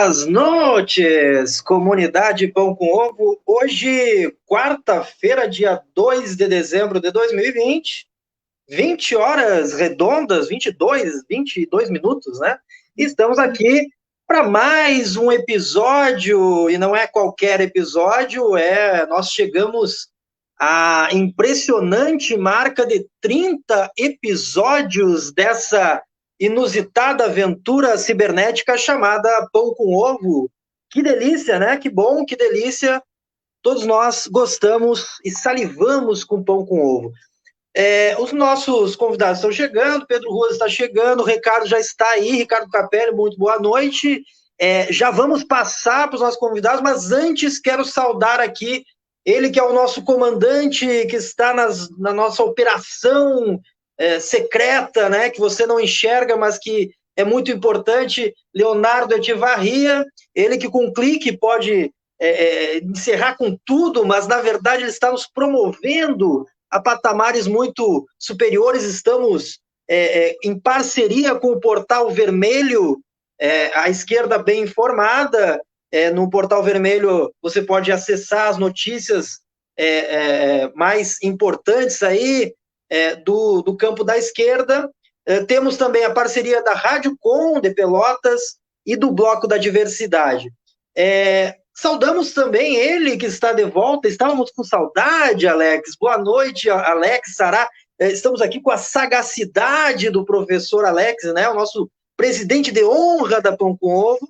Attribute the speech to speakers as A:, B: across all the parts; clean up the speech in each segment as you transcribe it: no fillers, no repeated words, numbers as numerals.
A: Buenas noites, comunidade Pão com Ovo. Hoje, quarta-feira, dia 2 de dezembro de 2020, 20 horas redondas, 22 minutos, né? Estamos aqui para mais um episódio, e não é qualquer episódio, nós chegamos à impressionante marca de 30 episódios dessa inusitada aventura cibernética chamada Pão com Ovo. Que delícia, né? Que bom, que delícia. Todos nós gostamos e salivamos com pão com ovo. Os nossos convidados estão chegando, Pedro Rosa está chegando, o Ricardo já está aí, Ricardo Capelli, muito boa noite. Já vamos passar para os nossos convidados, mas antes quero saudar aqui ele que é o nosso comandante, que está na nossa operação secreta, né, que você não enxerga, mas que é muito importante, Leonardo Etivarria, ele que com um clique pode encerrar com tudo, mas na verdade ele está nos promovendo a patamares muito superiores. Estamos em parceria com o Portal Vermelho, a esquerda bem informada. No Portal Vermelho você pode acessar as notícias mais importantes aí, do campo da esquerda. Temos também a parceria da Rádio Com de Pelotas e do Bloco da Diversidade. Saudamos também ele que está de volta. Estávamos com saudade, Alex. Boa noite, Alex, Sará. Estamos aqui com a sagacidade do professor Alex, né? O nosso presidente de honra da Pão com Ovo.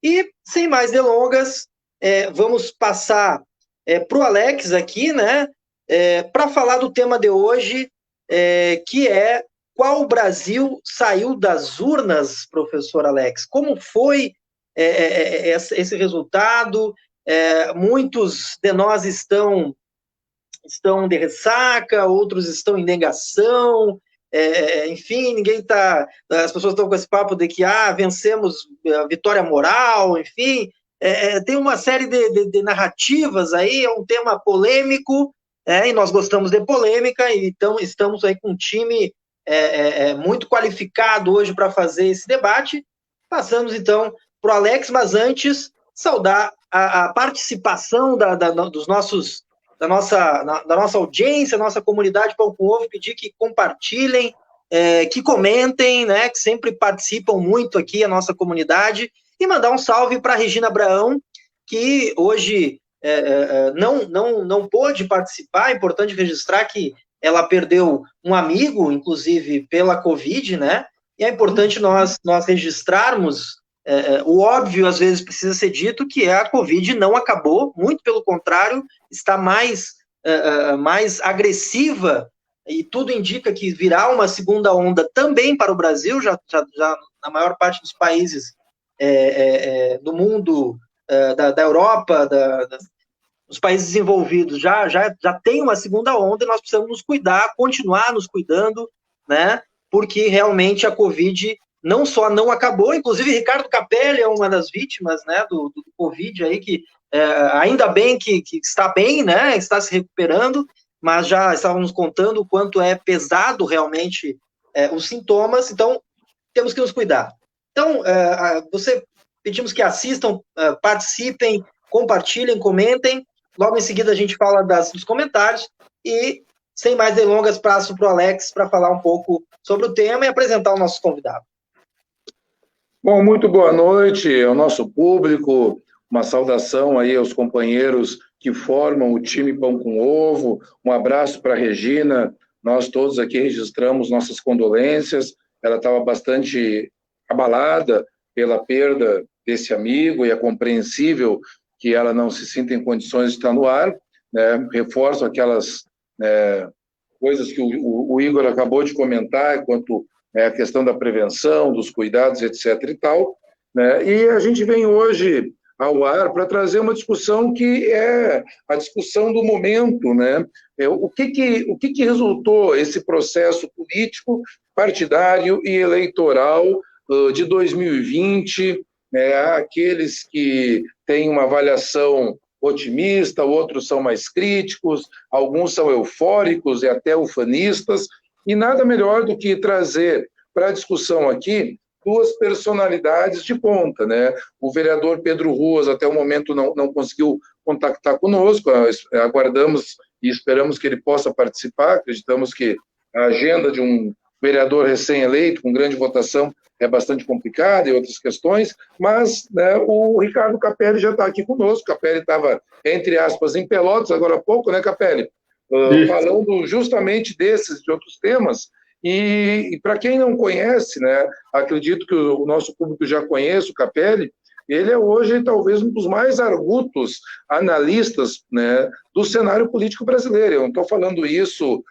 A: E, sem mais delongas, vamos passar para o Alex aqui, né? Para falar do tema de hoje, que é qual Brasil saiu das urnas, professor Alex? Como foi esse resultado? Muitos de nós estão de ressaca, outros estão em negação, enfim, as pessoas estão com esse papo de que vencemos a vitória moral, enfim, tem uma série de narrativas aí, é um tema polêmico, e nós gostamos de polêmica, então estamos aí com um time muito qualificado hoje para fazer esse debate. Passamos então para o Alex, mas antes saudar a participação dos nossos da nossa audiência, nossa comunidade Pão com Ovo, pedir que compartilhem, que comentem, né, que sempre participam muito aqui a nossa comunidade, e mandar um salve para a Regina Abraão, que hoje não pôde participar. É importante registrar que ela perdeu um amigo, inclusive pela Covid, né, e é importante nós registrarmos. O óbvio, às vezes, precisa ser dito, que a Covid não acabou, muito pelo contrário, está mais agressiva, e tudo indica que virá uma segunda onda também para o Brasil, já na maior parte dos países do mundo, da Europa, dos países desenvolvidos, já tem uma segunda onda, e nós precisamos nos cuidar, continuar nos cuidando, né, porque realmente a Covid não só não acabou, inclusive Ricardo Capelli é uma das vítimas, né, do Covid aí, que ainda bem que está bem, né, está se recuperando, mas já estávamos contando o quanto é pesado realmente os sintomas, então temos que nos cuidar. Então, pedimos que assistam, participem, compartilhem, comentem, logo em seguida a gente fala dos comentários, e sem mais delongas, passo para o Alex para falar um pouco sobre o tema e apresentar o nosso convidado.
B: Bom, muito boa noite ao nosso público, uma saudação aí aos companheiros que formam o time Pão com Ovo, um abraço para a Regina, nós todos aqui registramos nossas condolências, ela estava bastante abalada pela perda desse amigo, e é compreensível que ela não se sinta em condições de estar no ar, né? Reforço aquelas coisas que o Igor acabou de comentar, quanto a questão da prevenção, dos cuidados, etc. e tal, né? E a gente vem hoje ao ar para trazer uma discussão que é a discussão do momento, né? O que resultou esse processo político, partidário e eleitoral de 2020, né? Aqueles que têm uma avaliação otimista, outros são mais críticos, alguns são eufóricos e até ufanistas, e nada melhor do que trazer para a discussão aqui duas personalidades de ponta, né? O vereador Pedro Ruas, até o momento, não conseguiu contactar conosco, aguardamos e esperamos que ele possa participar, acreditamos que a agenda de um vereador recém-eleito, com grande votação, é bastante complicada e outras questões, mas, né, o Ricardo Capelli já está aqui conosco. O Capelli estava, entre aspas, em Pelotas agora há pouco, né, Capelli? Falando justamente desses e outros temas. E para quem não conhece, né, acredito que o nosso público já conhece o Capelli. Ele é hoje talvez um dos mais argutos analistas, né, do cenário político brasileiro. Eu não estou falando isso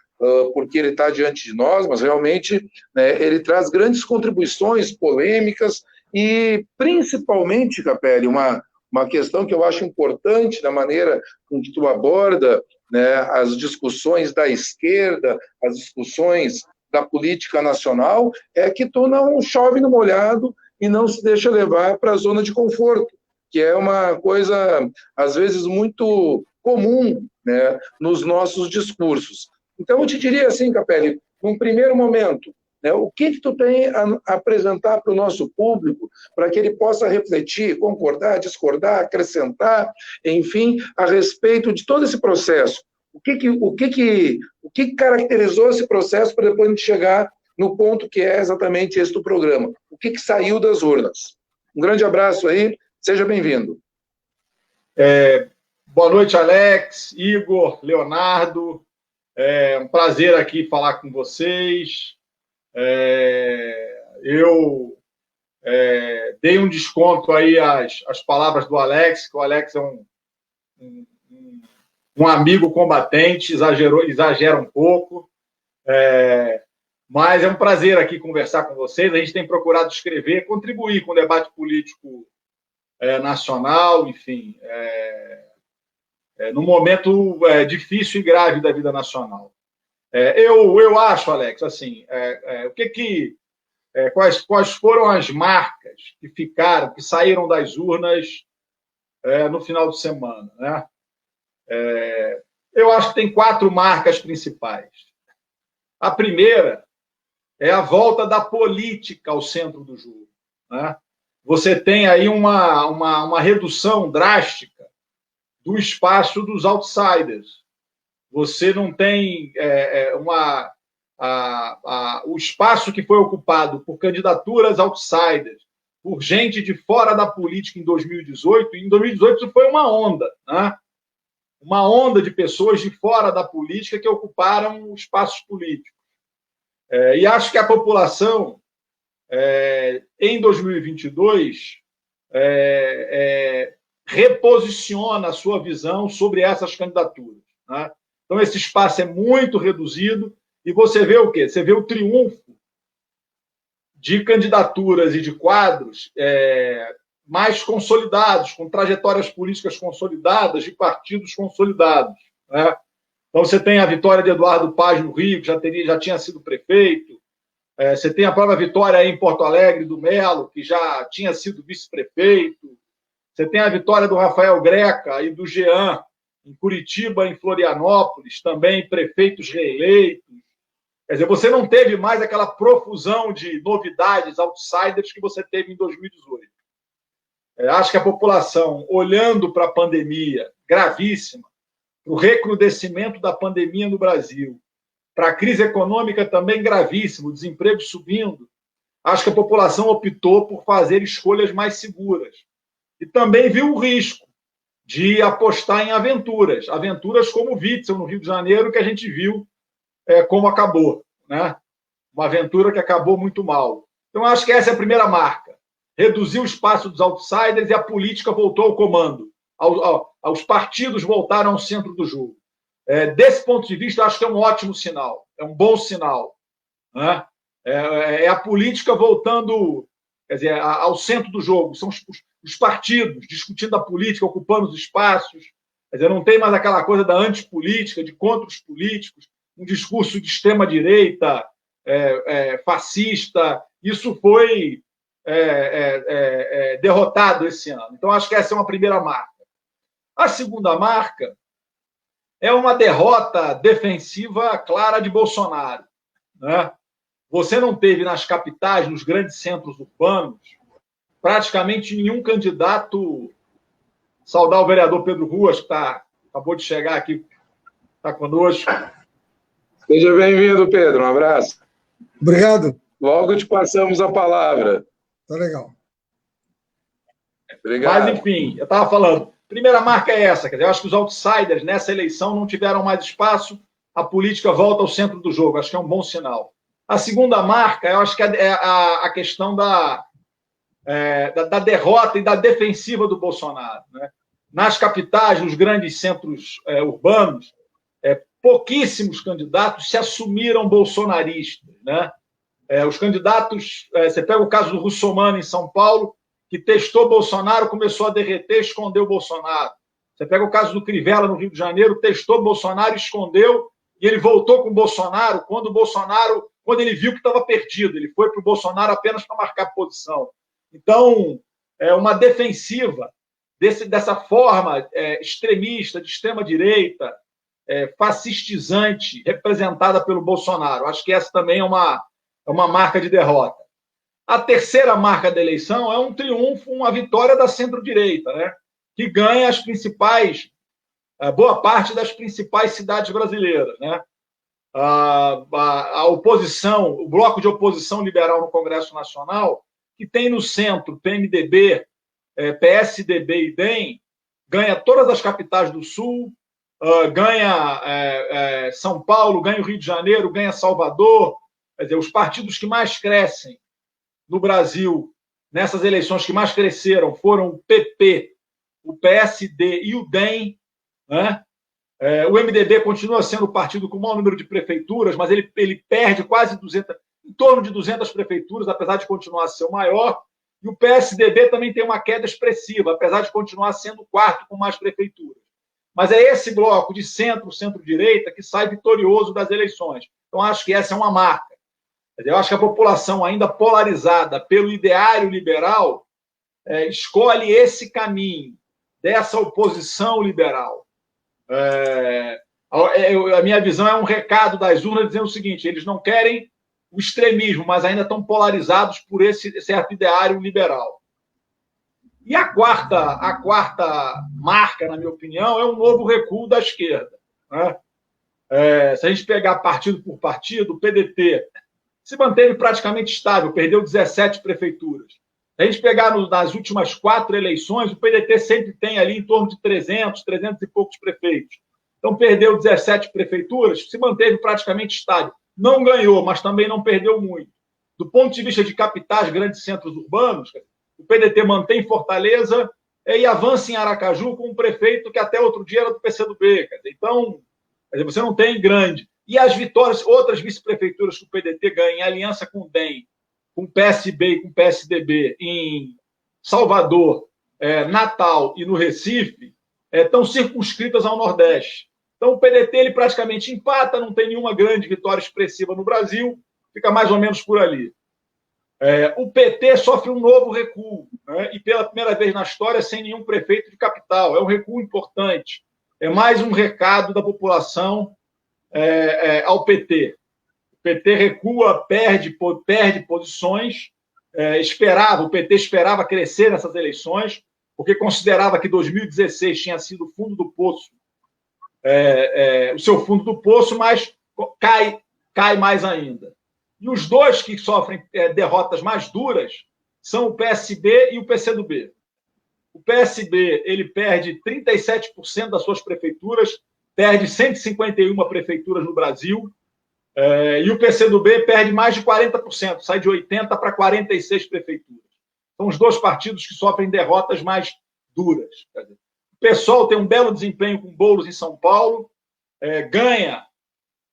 B: porque ele está diante de nós, mas realmente, né, ele traz grandes contribuições polêmicas e, principalmente, Capelli, uma questão que eu acho importante na maneira com que tu aborda, né, as discussões da esquerda, as discussões da política nacional, é que tu não chove no molhado e não se deixa levar para a zona de conforto, que é uma coisa, às vezes, muito comum, né, nos nossos discursos. Então, eu te diria assim, Capelli, num primeiro momento, né, o que tu tem a apresentar para o nosso público, para que ele possa refletir, concordar, discordar, acrescentar, enfim, a respeito de todo esse processo? O que caracterizou esse processo para depois a gente chegar no ponto que é exatamente esse do programa? O que saiu das urnas? Um grande abraço aí, seja bem-vindo.
C: Boa noite, Alex, Igor, Leonardo. É um prazer aqui falar com vocês. Eu dei um desconto aí às palavras do Alex, que o Alex é um amigo combatente, exagera um pouco. Mas é um prazer aqui conversar com vocês. A gente tem procurado escrever, contribuir com o debate político nacional, enfim, num momento difícil e grave da vida nacional. Eu acho, Alex, assim, quais foram as marcas que ficaram, que saíram das urnas no final de semana, né? Eu acho que tem 4 marcas principais. A primeira é a volta da política ao centro do jogo, né? Você tem aí uma redução drástica do espaço dos outsiders. Você não tem o espaço que foi ocupado por candidaturas outsiders, por gente de fora da política em 2018. Em 2018 foi uma onda, né? Uma onda de pessoas de fora da política que ocuparam espaços políticos. E acho que a população, em 2022, reposiciona a sua visão sobre essas candidaturas, né? Então, esse espaço é muito reduzido e você vê o quê? Você vê o triunfo de candidaturas e de quadros mais consolidados, com trajetórias políticas consolidadas, de partidos consolidados, né? Então, você tem a vitória de Eduardo Paz no Rio, que já tinha sido prefeito. Você tem a própria vitória aí em Porto Alegre do Melo, que já tinha sido vice-prefeito. Você tem a vitória do Rafael Greca e do Jean em Curitiba, em Florianópolis, também prefeitos reeleitos. Quer dizer, você não teve mais aquela profusão de novidades, outsiders, que você teve em 2018. Acho que a população, olhando para a pandemia gravíssima, para o recrudescimento da pandemia no Brasil, para a crise econômica também gravíssima, o desemprego subindo, acho que a população optou por fazer escolhas mais seguras. E também viu o risco de apostar em aventuras como o Witzel, no Rio de Janeiro, que a gente viu como acabou, né? Uma aventura que acabou muito mal. Então, acho que essa é a primeira marca. Reduziu o espaço dos outsiders e a política voltou ao comando. Os partidos voltaram ao centro do jogo. Desse ponto de vista, acho que é um ótimo sinal, é um bom sinal, né? É a política voltando, quer dizer, ao centro do jogo. São os partidos discutindo a política, ocupando os espaços. Quer dizer, não tem mais aquela coisa da antipolítica, de contra os políticos, um discurso de extrema-direita, fascista. Isso foi derrotado esse ano. Então, acho que essa é uma primeira marca. A segunda marca é uma derrota defensiva clara de Bolsonaro, né? você não teve nas capitais, nos grandes centros urbanos, praticamente nenhum candidato. Saudar o vereador Pedro Ruas, que acabou de chegar aqui, está conosco.
B: Seja bem-vindo, Pedro. Um abraço.
D: Obrigado.
B: Logo te passamos a palavra.
D: Tá legal.
B: Obrigado.
C: Mas, enfim, eu estava falando, primeira marca é essa, quer dizer, eu acho que os outsiders nessa eleição não tiveram mais espaço, a política volta ao centro do jogo, acho que é um bom sinal. A segunda marca, eu acho que é a questão da derrota e da defensiva do Bolsonaro, né? Nas capitais, nos grandes centros urbanos, pouquíssimos candidatos se assumiram bolsonaristas, né? Os candidatos, você pega o caso do Russomano em São Paulo, que testou Bolsonaro, começou a derreter, escondeu Bolsonaro. Você pega o caso do Crivella no Rio de Janeiro, testou Bolsonaro, escondeu, e ele voltou com Bolsonaro quando ele viu que estava perdido. Ele foi para o Bolsonaro apenas para marcar posição. Então, é uma defensiva dessa forma extremista, de extrema-direita, fascistizante, representada pelo Bolsonaro. Acho que essa também é uma marca de derrota. A terceira marca da eleição é um triunfo, uma vitória da centro-direita, né? Que ganha boa parte das principais cidades brasileiras, né? A oposição, o bloco de oposição liberal no Congresso Nacional, que tem no centro PMDB, PSDB e DEM, ganha todas as capitais do Sul, ganha São Paulo, ganha o Rio de Janeiro, ganha Salvador. Quer dizer, os partidos que mais crescem no Brasil, nessas eleições que mais cresceram, foram o PP, o PSD e o DEM, né? O MDB continua sendo o partido com o maior número de prefeituras, mas ele perde quase 200, em torno de 200 prefeituras, apesar de continuar a ser o maior. E o PSDB também tem uma queda expressiva, apesar de continuar sendo o quarto com mais prefeituras. Mas é esse bloco de centro-direita que sai vitorioso das eleições. Então, acho que essa é uma marca. Eu acho que a população, ainda polarizada pelo ideário liberal, escolhe esse caminho dessa oposição liberal. A minha visão é um recado das urnas dizendo o seguinte: eles não querem o extremismo, mas ainda estão polarizados por esse certo ideário liberal. E a quarta marca, na minha opinião, é um novo recuo da esquerda, né? Se a gente pegar partido por partido, o PDT se manteve praticamente estável, perdeu 17 prefeituras. Se a gente pegar nas últimas 4 eleições, o PDT sempre tem ali em torno de 300 e poucos prefeitos. Então, perdeu 17 prefeituras, se manteve praticamente estável. Não ganhou, mas também não perdeu muito. Do ponto de vista de capitais, grandes centros urbanos, o PDT mantém Fortaleza e avança em Aracaju com um prefeito que até outro dia era do PCdoB. Então, você não tem grande. E as vitórias, outras vice-prefeituras que o PDT ganha em aliança com o DEM, com o PSB e com o PSDB em Salvador, Natal e no Recife, estão circunscritas ao Nordeste. Então, o PDT ele praticamente empata, não tem nenhuma grande vitória expressiva no Brasil, fica mais ou menos por ali. O PT sofre um novo recuo, né? E pela primeira vez na história sem nenhum prefeito de capital. É um recuo importante. É mais um recado da população ao PT. O PT recua, perde posições. O PT esperava crescer nessas eleições, porque considerava que 2016 tinha sido o fundo do poço, o seu fundo do poço, mas cai mais ainda. E os dois que sofrem derrotas mais duras são o PSB e o PCdoB. O PSB ele perde 37% das suas prefeituras, perde 151 prefeituras no Brasil, e o PCdoB perde mais de 40%, sai de 80 para 46 prefeituras. São os dois partidos que sofrem derrotas mais duras. O PSOL tem um belo desempenho com Boulos em São Paulo, ganha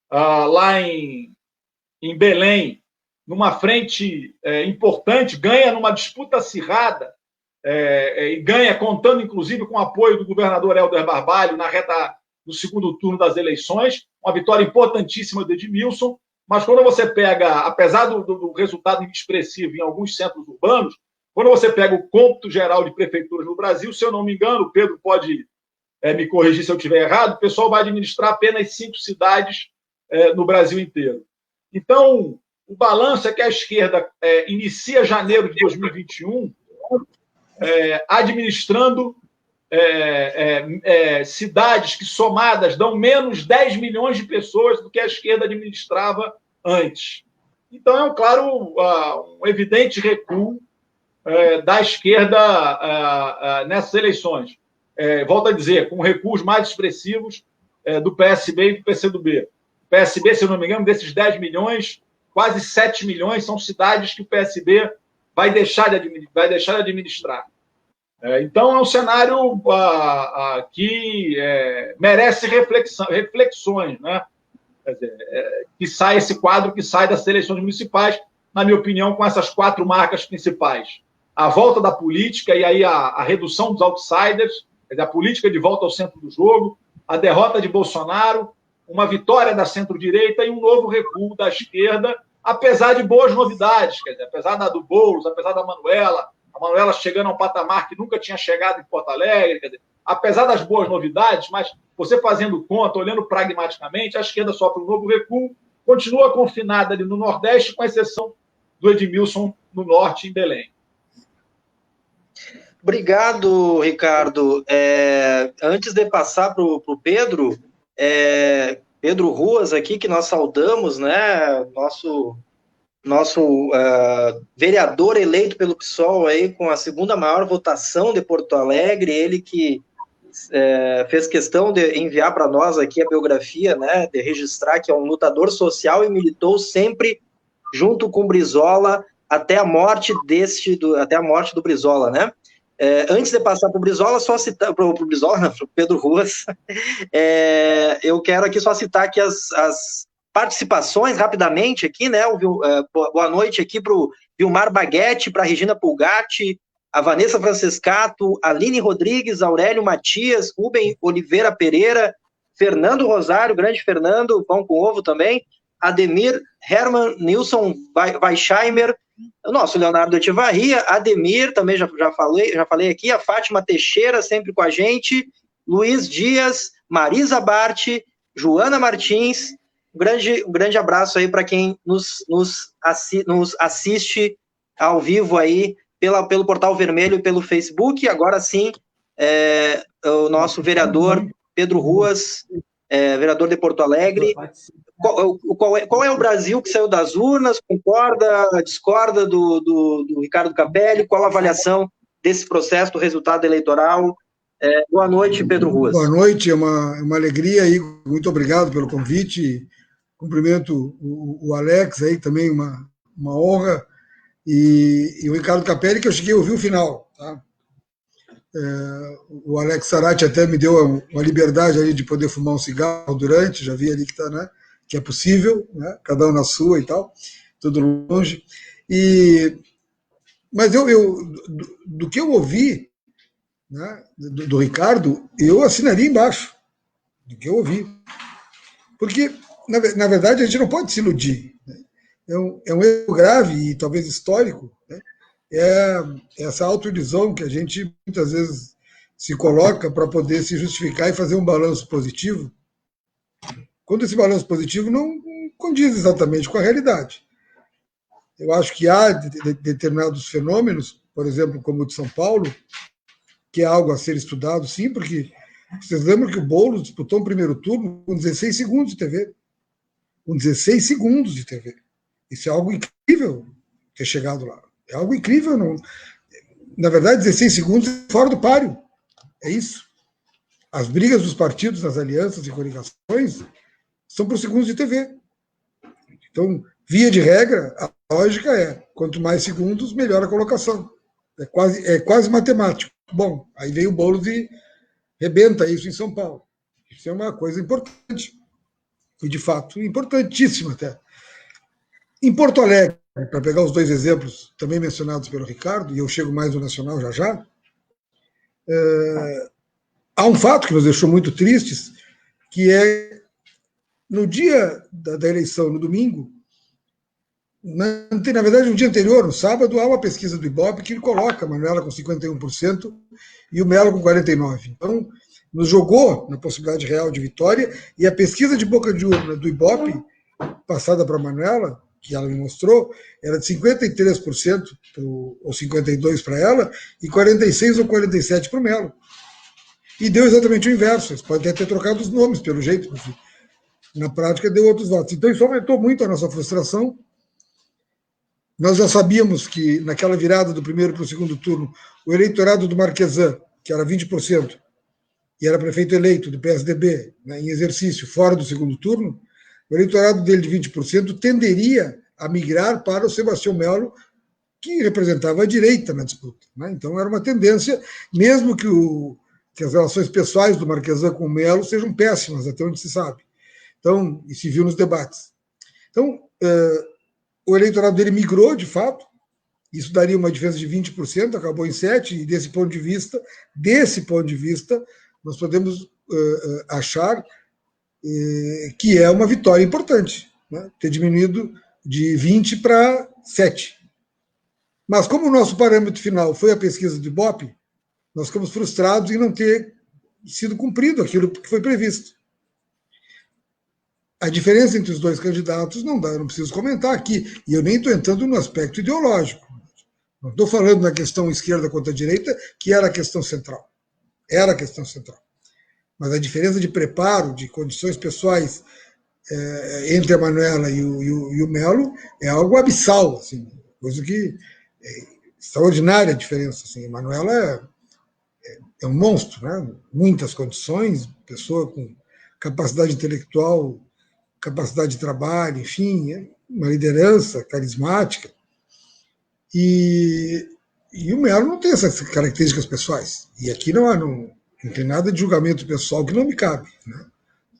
C: lá em Belém, numa frente importante, ganha numa disputa acirrada, e ganha contando, inclusive, com o apoio do governador Helder Barbalho na reta do segundo turno das eleições, uma vitória importantíssima de Edmilson, mas quando você pega, apesar do resultado inexpressivo em alguns centros urbanos, quando você pega o cômputo geral de prefeituras no Brasil, se eu não me engano, o Pedro pode me corrigir se eu estiver errado, o pessoal vai administrar apenas 5 cidades no Brasil inteiro. Então, O balanço é que a esquerda inicia janeiro de 2021 administrando cidades que somadas dão menos 10 milhões de pessoas do que a esquerda administrava antes. Então, é um evidente recuo da esquerda nessas eleições. Volto a dizer, com recuos mais expressivos do PSB e do PCdoB. O PSB, se eu não me engano, desses 10 milhões, quase 7 milhões são cidades que o PSB vai deixar de administrar. Então, é um cenário que merece reflexões, né? Quer dizer, que sai esse quadro que sai das eleições municipais, na minha opinião, com essas 4 marcas principais. A volta da política e aí a redução dos outsiders, quer dizer, a política de volta ao centro do jogo, a derrota de Bolsonaro, uma vitória da centro-direita e um novo recuo da esquerda, apesar de boas novidades, quer dizer, apesar do Boulos, apesar da Manuela, a Manuela chegando a um patamar que nunca tinha chegado em Porto Alegre, quer dizer, apesar das boas novidades, mas você fazendo conta, olhando pragmaticamente, a esquerda sofre um novo recuo, continua confinada ali no Nordeste, com exceção do Edmilson no Norte, em Belém.
A: Obrigado, Ricardo. Antes de passar para o Pedro, Pedro Ruas aqui, que nós saudamos, né, nosso vereador eleito pelo PSOL aí, com a segunda maior votação de Porto Alegre, ele que fez questão de enviar para nós aqui a biografia, né, de registrar que é um lutador social e militou sempre junto com o Brizola até a morte do Brizola, né? Antes de passar para o Brizola, só citar para o Brizola, não, para o Pedro Ruas, eu quero aqui só citar aqui as participações rapidamente aqui, né? Boa noite aqui para o Vilmar Baguete, para a Regina Pulgatti, a Vanessa Francescato, Aline Rodrigues, Aurélio Matias, Rubem Oliveira Pereira, Fernando Rosário, grande Fernando, pão com ovo também, Ademir, Herman, Nilson Weisheimer, o nosso Leonardo Etivarria, Ademir, também já falei aqui, a Fátima Teixeira, sempre com a gente, Luiz Dias, Marisa Bart, Joana Martins, um grande abraço aí para quem nos assiste ao vivo aí, pelo Portal Vermelho e pelo Facebook. Agora sim, o nosso vereador Pedro Ruas, vereador de Porto Alegre. Qual é o Brasil que saiu das urnas? Concorda, discorda do Ricardo Capelli? Qual a avaliação desse processo, do resultado eleitoral? Boa noite, Pedro Ruas.
D: Boa noite, é uma alegria aí, muito obrigado pelo convite. Cumprimento o Alex aí, também uma honra. E o Ricardo Capelli, que eu cheguei a ouvir o final. Tá? O Alex Sarati até me deu uma liberdade ali de poder fumar um cigarro durante, já vi ali que, né, que é possível, né, cada um na sua e tal, tudo longe. Mas do que eu ouvi, né, do Ricardo, eu assinaria embaixo do que eu ouvi. Porque, na verdade, a gente não pode se iludir. Né? É um erro grave e talvez histórico, né? Essa autoilusão que a gente muitas vezes se coloca para poder se justificar e fazer um balanço positivo, quando esse balanço positivo não condiz exatamente com a realidade. Eu acho que há determinados fenômenos, por exemplo, como o de São Paulo, que é algo a ser estudado, sim, porque vocês lembram que o Boulos disputou um primeiro turno com 16 segundos de TV. Com 16 segundos de TV. Isso é algo incrível ter chegado lá. É algo incrível. Não... Na verdade, 16 segundos fora do páreo. É isso. As brigas dos partidos, nas alianças e coligações, são por segundos de TV. Então, via de regra, a lógica é, quanto mais segundos, melhor a colocação. É quase matemático. Bom, aí veio o Boulos e rebenta isso em São Paulo. Isso é uma coisa importante. E, de fato, importantíssima até. Em Porto Alegre, para pegar os dois exemplos também mencionados pelo Ricardo, e eu chego mais no Nacional já, há um fato que nos deixou muito tristes, que é, no dia da eleição, no domingo, na verdade, no dia anterior, no sábado, há uma pesquisa do Ibope que coloca a Manuela com 51% e o Melo com 49%. Então, nos jogou na possibilidade real de vitória, e a pesquisa de boca de urna do Ibope, passada para a Manuela, que ela me mostrou, era de 53% ou 52% para ela, e 46% ou 47% para o Melo. E deu exatamente o inverso. Eles podem até ter trocado os nomes, pelo jeito. Na prática, deu outros votos. Então, isso aumentou muito a nossa frustração. Nós já sabíamos que, naquela virada do primeiro para o segundo turno, o eleitorado do Marquesan, que era 20%, e era prefeito eleito do PSDB, né, em exercício, fora do segundo turno, o eleitorado dele de 20% tenderia a migrar para o Sebastião Melo, que representava a direita na disputa. Né? Então, era uma tendência, mesmo que as relações pessoais do Marquesan com o Melo sejam péssimas, até onde se sabe. Então, e se viu nos debates. Então, o eleitorado dele migrou, de fato, isso daria uma diferença de 20%, acabou em 7%, e desse ponto de vista, nós podemos achar que é uma vitória importante, né? Ter diminuído de 20% para 7%. Mas como o nosso parâmetro final foi a pesquisa do Ibope, nós ficamos frustrados em não ter sido cumprido aquilo que foi previsto. A diferença entre os dois candidatos não dá, eu não preciso comentar aqui, e eu nem estou entrando no aspecto ideológico. Não estou falando na questão esquerda contra a direita, que era a questão central. Era a questão central. Mas a diferença de preparo, de condições pessoais entre a Manuela e o Melo é algo abissal, assim, coisa que extraordinária a diferença. Assim. A Manuela é um monstro, né? Muitas condições, pessoa com capacidade intelectual, capacidade de trabalho, enfim, uma liderança carismática. E o Melo não tem essas características pessoais. E aqui não tem nada de julgamento pessoal que não me cabe. Né?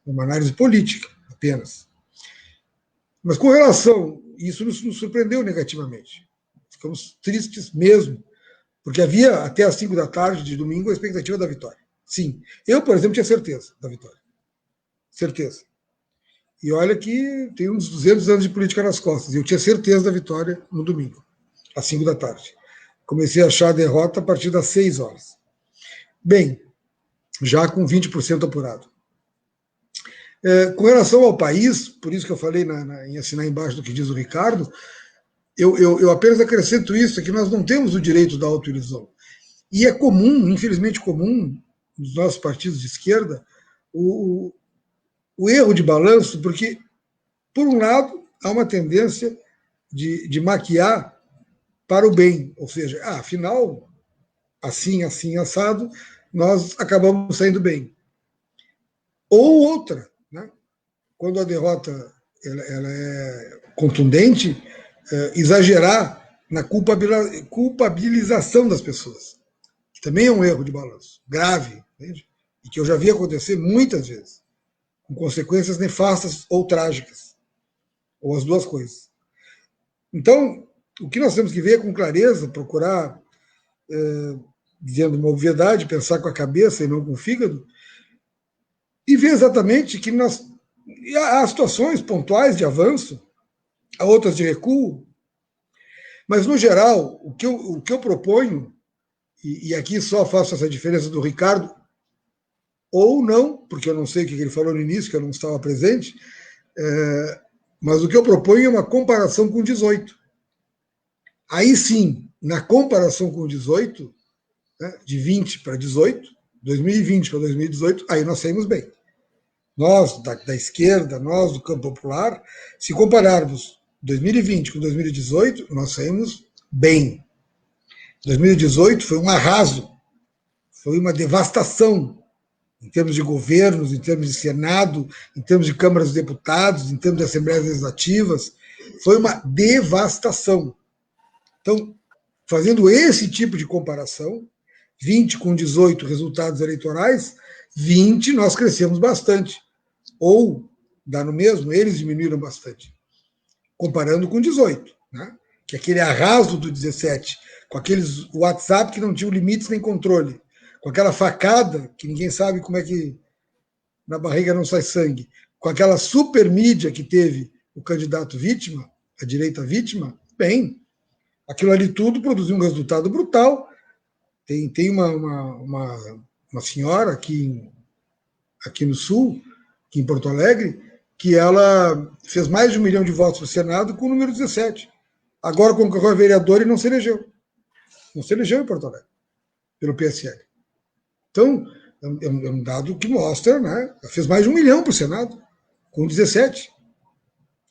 D: É uma análise política, apenas. Mas com relação, isso nos surpreendeu negativamente. Ficamos tristes mesmo, porque havia até às 5 da tarde de domingo a expectativa da vitória. Sim, eu, por exemplo, tinha certeza da vitória. Certeza. E olha que tem uns 200 anos de política nas costas. E eu tinha certeza da vitória no domingo, às 5 da tarde. Comecei a achar a derrota a partir das 6 horas. Bem, já com 20% apurado. Com relação ao país, por isso que eu falei em assinar embaixo do que diz o Ricardo, eu apenas acrescento isso, que nós não temos o direito da autoilusão. E é comum, infelizmente comum, nos nossos partidos de esquerda, o erro de balanço, porque, por um lado, há uma tendência de maquiar para o bem, ou seja, afinal, assim, assado, nós acabamos saindo bem. Ou outra, né? Quando a derrota ela é contundente, exagerar na culpabilização das pessoas, que também é um erro de balanço, grave, entende? E que eu já vi acontecer muitas vezes, com consequências nefastas ou trágicas, ou as duas coisas. Então, o que nós temos que ver é com clareza, procurar, dizendo uma obviedade, pensar com a cabeça e não com o fígado, e ver exatamente que há situações pontuais de avanço, há outras de recuo, mas, no geral, o que eu proponho, e aqui só faço essa diferença do Ricardo, ou não, porque eu não sei o que ele falou no início, que eu não estava presente, mas o que eu proponho é uma comparação com 18. Aí sim, na comparação com 18, né, de 20 para 18, 2020 para 2018, aí nós saímos bem. Nós, da esquerda, nós do campo popular, se compararmos 2020 com 2018, nós saímos bem. 2018 foi um arraso, foi uma devastação, em termos de governos, em termos de Senado, em termos de câmaras de deputados, em termos de assembleias legislativas, foi uma devastação. Então, fazendo esse tipo de comparação, 20 com 18 resultados eleitorais, 20 nós crescemos bastante. Ou, dá no mesmo, eles diminuíram bastante. Comparando com 18, né? Que é aquele arraso do 17, com aqueles WhatsApp que não tinham limites nem controle, com aquela facada, que ninguém sabe como é que na barriga não sai sangue, com aquela super mídia que teve o candidato vítima, a direita vítima, bem, aquilo ali tudo produziu um resultado brutal. Tem uma senhora aqui no Sul, aqui em Porto Alegre, que ela fez mais de 1 milhão de votos no Senado com o número 17. Agora concorreu a vereador e não se elegeu. Não se elegeu em Porto Alegre, pelo PSL. Então, é um dado que mostra, né? Ela fez mais de 1 milhão para o Senado, com 17.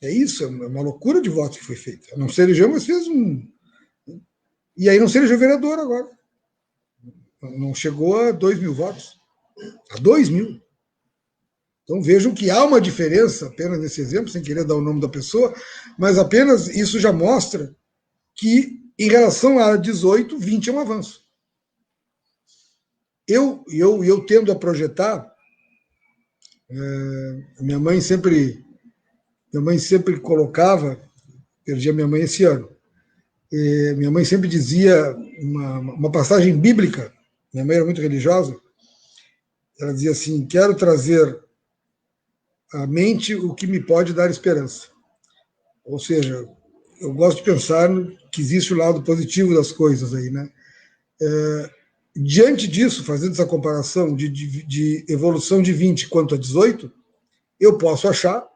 D: É isso, é uma loucura de votos que foi feita. Não se elegeu, mas fez um... E aí não se elegeu vereador agora. Não chegou a 2 mil votos. A 2 mil. Então vejam que há uma diferença, apenas nesse exemplo, sem querer dar o nome da pessoa, mas apenas isso já mostra que, em relação a 18, 20 é um avanço. Eu tendo a projetar, minha mãe sempre colocava, perdi a minha mãe esse ano, minha mãe sempre dizia uma passagem bíblica, minha mãe era muito religiosa, ela dizia assim, quero trazer à mente o que me pode dar esperança. Ou seja, eu gosto de pensar que existe o lado positivo das coisas aí, né? Diante disso, fazendo essa comparação de evolução de 20 quanto a 18, eu posso achar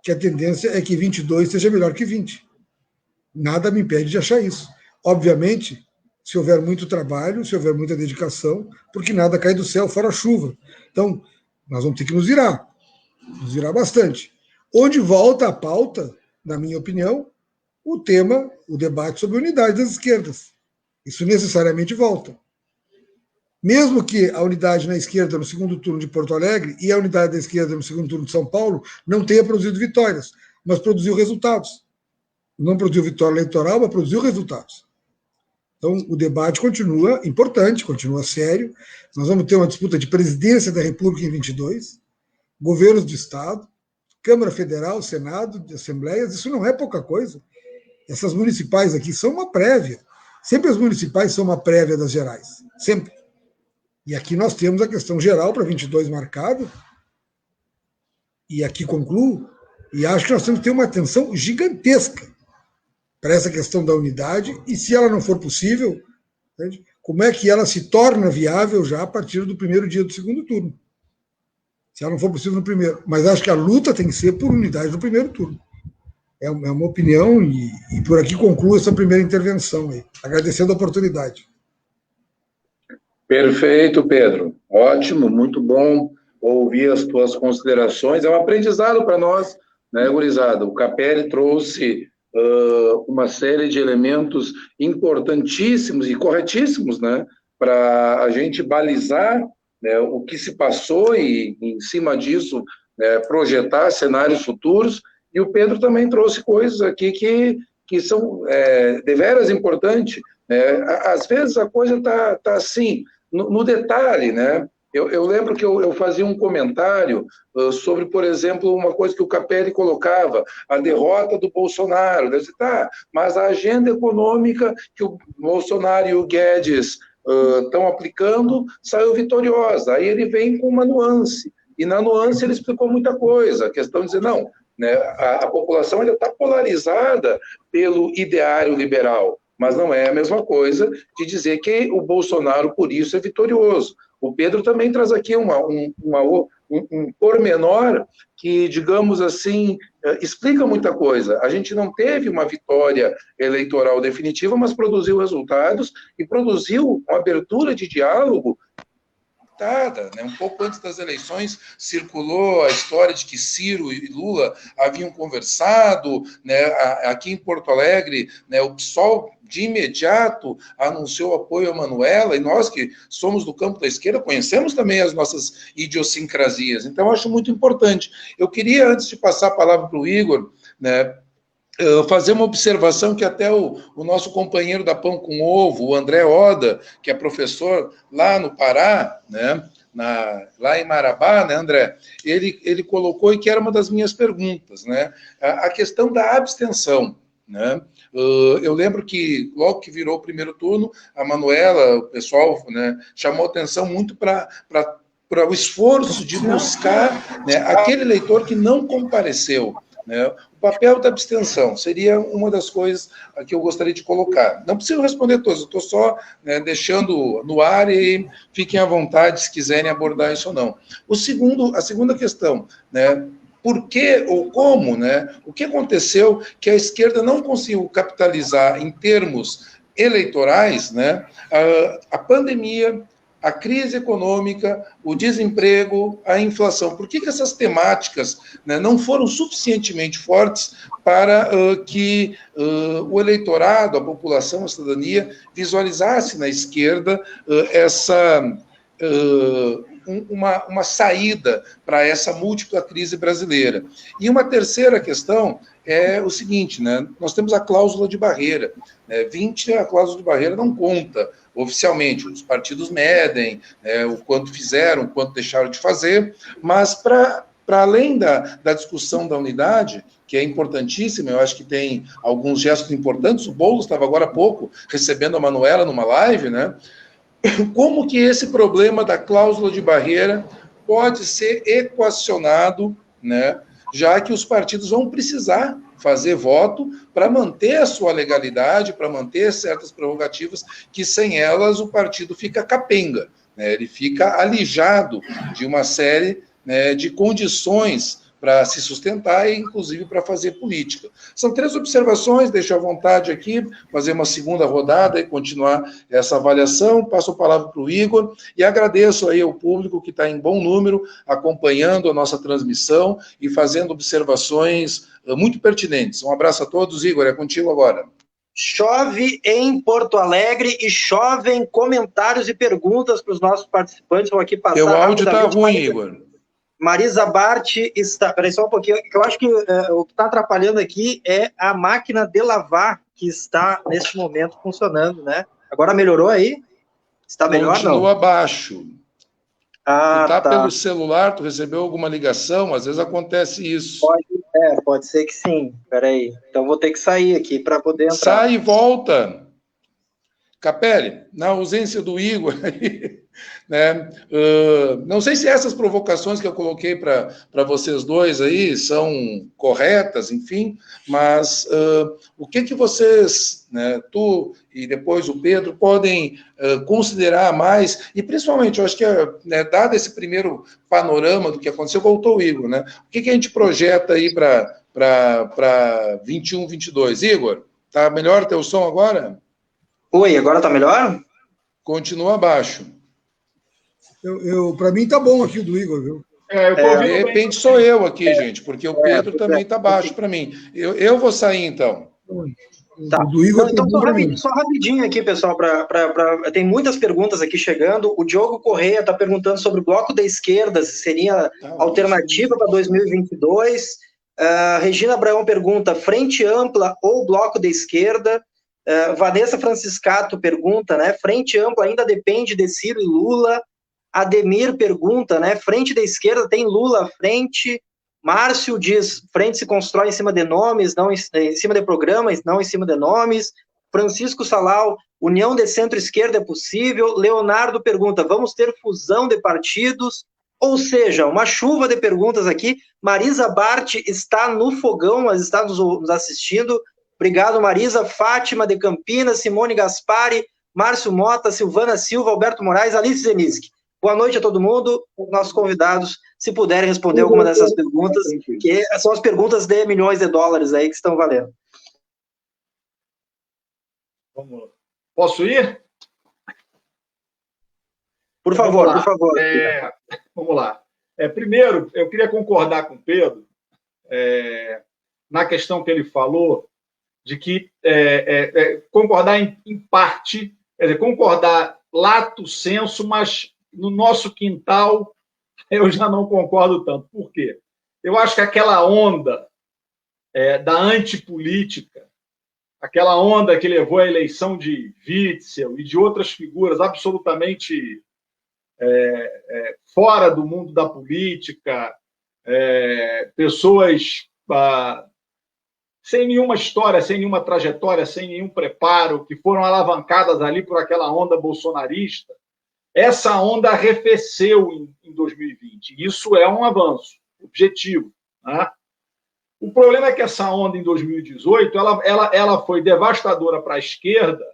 D: que a tendência é que 22 seja melhor que 20. Nada me impede de achar isso. Obviamente, se houver muito trabalho, se houver muita dedicação, porque nada cai do céu fora chuva. Então, nós vamos ter que nos virar bastante. Onde volta a pauta, na minha opinião, o debate sobre a unidade das esquerdas. Isso necessariamente volta. Mesmo que a unidade na esquerda no segundo turno de Porto Alegre e a unidade da esquerda no segundo turno de São Paulo não tenha produzido vitórias, mas produziu resultados. Não produziu vitória eleitoral, mas produziu resultados. Então, o debate continua importante, continua sério. Nós vamos ter uma disputa de presidência da República em 22, governos de Estado, Câmara Federal, Senado, de Assembleias, isso não é pouca coisa. Essas municipais aqui são uma prévia. Sempre as municipais são uma prévia das gerais. Sempre. E aqui nós temos a questão geral para 22 marcada. E aqui concluo. E acho que nós temos que ter uma atenção gigantesca para essa questão da unidade. E se ela não for possível, como é que ela se torna viável já a partir do primeiro dia do segundo turno? Se ela não for possível no primeiro. Mas acho que a luta tem que ser por unidade no primeiro turno. É uma opinião e por aqui concluo essa primeira intervenção aí, agradecendo a oportunidade.
B: Perfeito, Pedro. Ótimo, muito bom ouvir as tuas considerações. É um aprendizado para nós, né, gurizada? O Capelli trouxe uma série de elementos importantíssimos e corretíssimos, né, para a gente balizar, né, o que se passou e, em cima disso, né, projetar cenários futuros. E o Pedro também trouxe coisas aqui que são deveras importantes. Às vezes a coisa está assim, no detalhe, né? Eu lembro que eu fazia um comentário sobre, por exemplo, uma coisa que o Capelli colocava, a derrota do Bolsonaro. Eu disse, tá, mas a agenda econômica que o Bolsonaro e o Guedes estão aplicando saiu vitoriosa. Aí ele vem com uma nuance. E na nuance ele explicou muita coisa. A questão de dizer, não, né, a população ainda está polarizada pelo ideário liberal, mas não é a mesma coisa de dizer que o Bolsonaro, por isso, é vitorioso. O Pedro também traz aqui um pormenor que, digamos assim, explica muita coisa. A gente não teve uma vitória eleitoral definitiva, mas produziu resultados e produziu uma abertura de diálogo. Né? Um pouco antes das eleições circulou a história de que Ciro e Lula haviam conversado, né? Aqui em Porto Alegre, né, o PSOL de imediato anunciou apoio a Manuela, e nós que somos do campo da esquerda conhecemos também as nossas idiosincrasias, então eu acho muito importante. Eu queria, antes de passar a palavra para o Igor, né, fazer uma observação que até o nosso companheiro da Pão com Ovo, o André Oda, que é professor lá no Pará, né, lá em Marabá, né, André, ele colocou, e que era uma das minhas perguntas, né, a questão da abstenção, né. Eu lembro que logo que virou o primeiro turno, a Manuela, o pessoal, né, chamou atenção muito para o esforço de buscar, né, aquele eleitor que não compareceu. né? O papel da abstenção seria uma das coisas que eu gostaria de colocar. Não preciso responder todas, eu estou só, né, deixando no ar e fiquem à vontade se quiserem abordar isso ou não. A segunda questão, né? Por que ou como, né? O que aconteceu que a esquerda não conseguiu capitalizar em termos eleitorais, né? A pandemia, a crise econômica, o desemprego, a inflação. Por que essas temáticas, né, não foram suficientemente fortes para que o eleitorado, a população, a cidadania, visualizasse na esquerda uma saída para essa múltipla crise brasileira? E uma terceira questão é o seguinte, né? Nós temos a cláusula de barreira. Né? A cláusula de barreira não conta oficialmente. Os partidos medem, né, o quanto fizeram, o quanto deixaram de fazer, mas para além da discussão da unidade, que é importantíssima, eu acho que tem alguns gestos importantes. O Boulos estava agora há pouco recebendo a Manuela numa live, né? Como que esse problema da cláusula de barreira pode ser equacionado, né, já que os partidos vão precisar fazer voto para manter a sua legalidade, para manter certas prerrogativas, que sem elas o partido fica capenga, né, ele fica alijado de uma série, né, de condições para se sustentar e, inclusive, para fazer política. São 3 observações, deixo à vontade aqui, fazer uma segunda rodada e continuar essa avaliação. Passo a palavra para o Igor e agradeço aí ao público que está em bom número, acompanhando a nossa transmissão e fazendo observações muito pertinentes. Um abraço a todos. Igor, é contigo agora.
A: Chove em Porto Alegre e chovem comentários e perguntas para os nossos participantes. Vou aqui passar.
B: Teu áudio está ruim, Igor.
A: Marisa Bart está... Peraí só um pouquinho, que eu acho que o que está atrapalhando aqui é a máquina de lavar que está, neste momento, funcionando, né? Agora melhorou aí? Está melhor, não?
B: Continua baixo.
A: Ah,
B: tu tá pelo celular, tu recebeu alguma ligação? Às vezes acontece isso.
A: Pode ser que sim. Peraí. Então vou ter que sair aqui para poder entrar.
B: Sai e volta. Capelli, na ausência do Igor, né, não sei se essas provocações que eu coloquei para vocês dois aí são corretas, enfim, mas o que vocês, né, tu e depois o Pedro, podem considerar mais, e principalmente, eu acho que, né, dado esse primeiro panorama do que aconteceu, voltou o Igor, né? O que a gente projeta aí para 21, 22? Igor, tá melhor teu som agora?
A: Oi, agora tá melhor?
B: Continua abaixo.
D: Para mim tá bom aqui o do Igor, viu?
B: De repente sou eu aqui, gente, porque o Pedro também tá baixo para mim. Eu vou sair, então.
A: Tá.
D: O do Igor
A: então, só rapidinho aqui, pessoal, tem muitas perguntas aqui chegando. O Diogo Correia está perguntando sobre o Bloco da Esquerda, se seria alternativa para 2022. Regina Abraão pergunta, Frente Ampla ou Bloco da Esquerda? Vanessa Franciscato pergunta, né? Frente Ampla ainda depende de Ciro e Lula. Ademir pergunta, né? Frente da Esquerda tem Lula à frente. Márcio diz, frente se constrói em cima de nomes, não em cima de programas, não em cima de nomes. Francisco Salau, união de centro-esquerda é possível. Leonardo pergunta, vamos ter fusão de partidos? Ou seja, uma chuva de perguntas aqui. Marisa Bart está no fogão, mas está nos assistindo. Obrigado, Marisa. Fátima de Campinas, Simone Gaspari, Márcio Mota, Silvana Silva, Alberto Moraes, Alice Zeniski. Boa noite a todo mundo, nossos convidados, se puderem responder alguma dessas perguntas, que são as perguntas de milhões de dólares aí que estão valendo.
C: Vamos. Posso ir?
A: Por favor, por favor.
C: Vamos lá. Primeiro, eu queria concordar com o Pedro na questão que ele falou, de que concordar em parte, quer dizer, concordar lato sensu, mas no nosso quintal eu já não concordo tanto. Por quê? Eu acho que aquela onda da antipolítica, aquela onda que levou à eleição de Witzel e de outras figuras absolutamente fora do mundo da política, pessoas sem nenhuma história, sem nenhuma trajetória, sem nenhum preparo, que foram alavancadas ali por aquela onda bolsonarista, essa onda arrefeceu em 2020. Isso é um avanço objetivo, né? O problema é que essa onda em 2018 ela foi devastadora para a esquerda,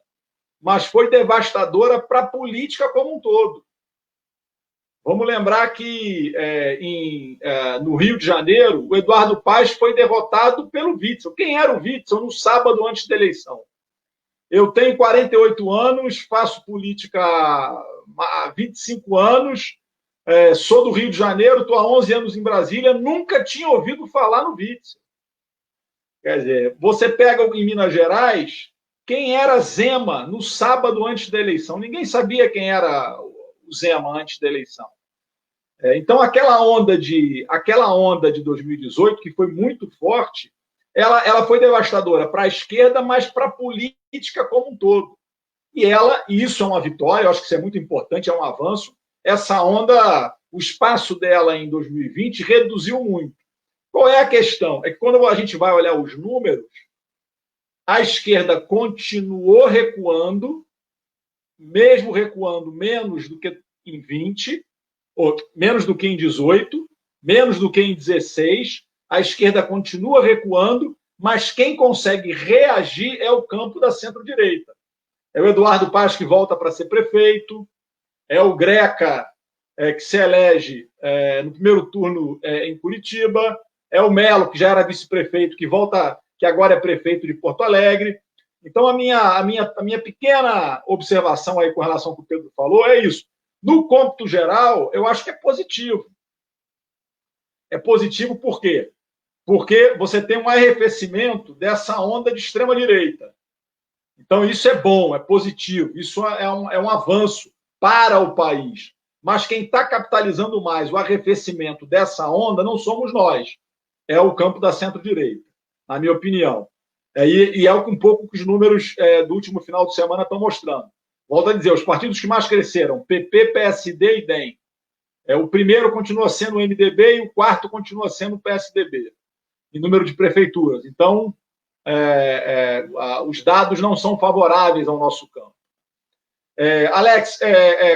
C: mas foi devastadora para a política como um todo. Vamos lembrar que no Rio de Janeiro, o Eduardo Paes foi derrotado pelo Witzel. Quem era o Witzel no sábado antes da eleição? Eu tenho 48 anos, faço política há 25 anos, sou do Rio de Janeiro, estou há 11 anos em Brasília, nunca tinha ouvido falar no Witzel. Quer dizer, você pega em Minas Gerais, quem era Zema no sábado antes da eleição? Ninguém sabia quem era o Zema antes da eleição. Então, aquela onda de 2018, que foi muito forte, ela foi devastadora para a esquerda, mas para a política como um todo. E isso é uma vitória, eu acho que isso é muito importante, é um avanço. Essa onda, o espaço dela em 2020 reduziu muito. Qual é a questão? É que quando a gente vai olhar os números, a esquerda continuou recuando, mesmo recuando menos do que em 20, ou menos do que em 18, menos do que em 16, a esquerda continua recuando, mas quem consegue reagir é o campo da centro-direita. É o Eduardo Paes que volta para ser prefeito, é o Greca que se elege no primeiro turno em Curitiba, é o Melo, que já era vice-prefeito, que agora é prefeito de Porto Alegre. Então, a minha pequena observação aí com relação ao que o Pedro falou é isso. No cômputo geral, eu acho que é positivo. É positivo por quê? Porque você tem um arrefecimento dessa onda de extrema-direita. Então, isso é bom, é positivo, isso é um avanço para o país. Mas quem está capitalizando mais o arrefecimento dessa onda não somos nós, é o campo da centro-direita, na minha opinião. E é um pouco que os números do último final de semana estão mostrando. Volto a dizer, os partidos que mais cresceram, PP, PSD e DEM. O primeiro continua sendo o MDB e o quarto continua sendo o PSDB, em número de prefeituras. Então, os dados não são favoráveis ao nosso campo. Alex,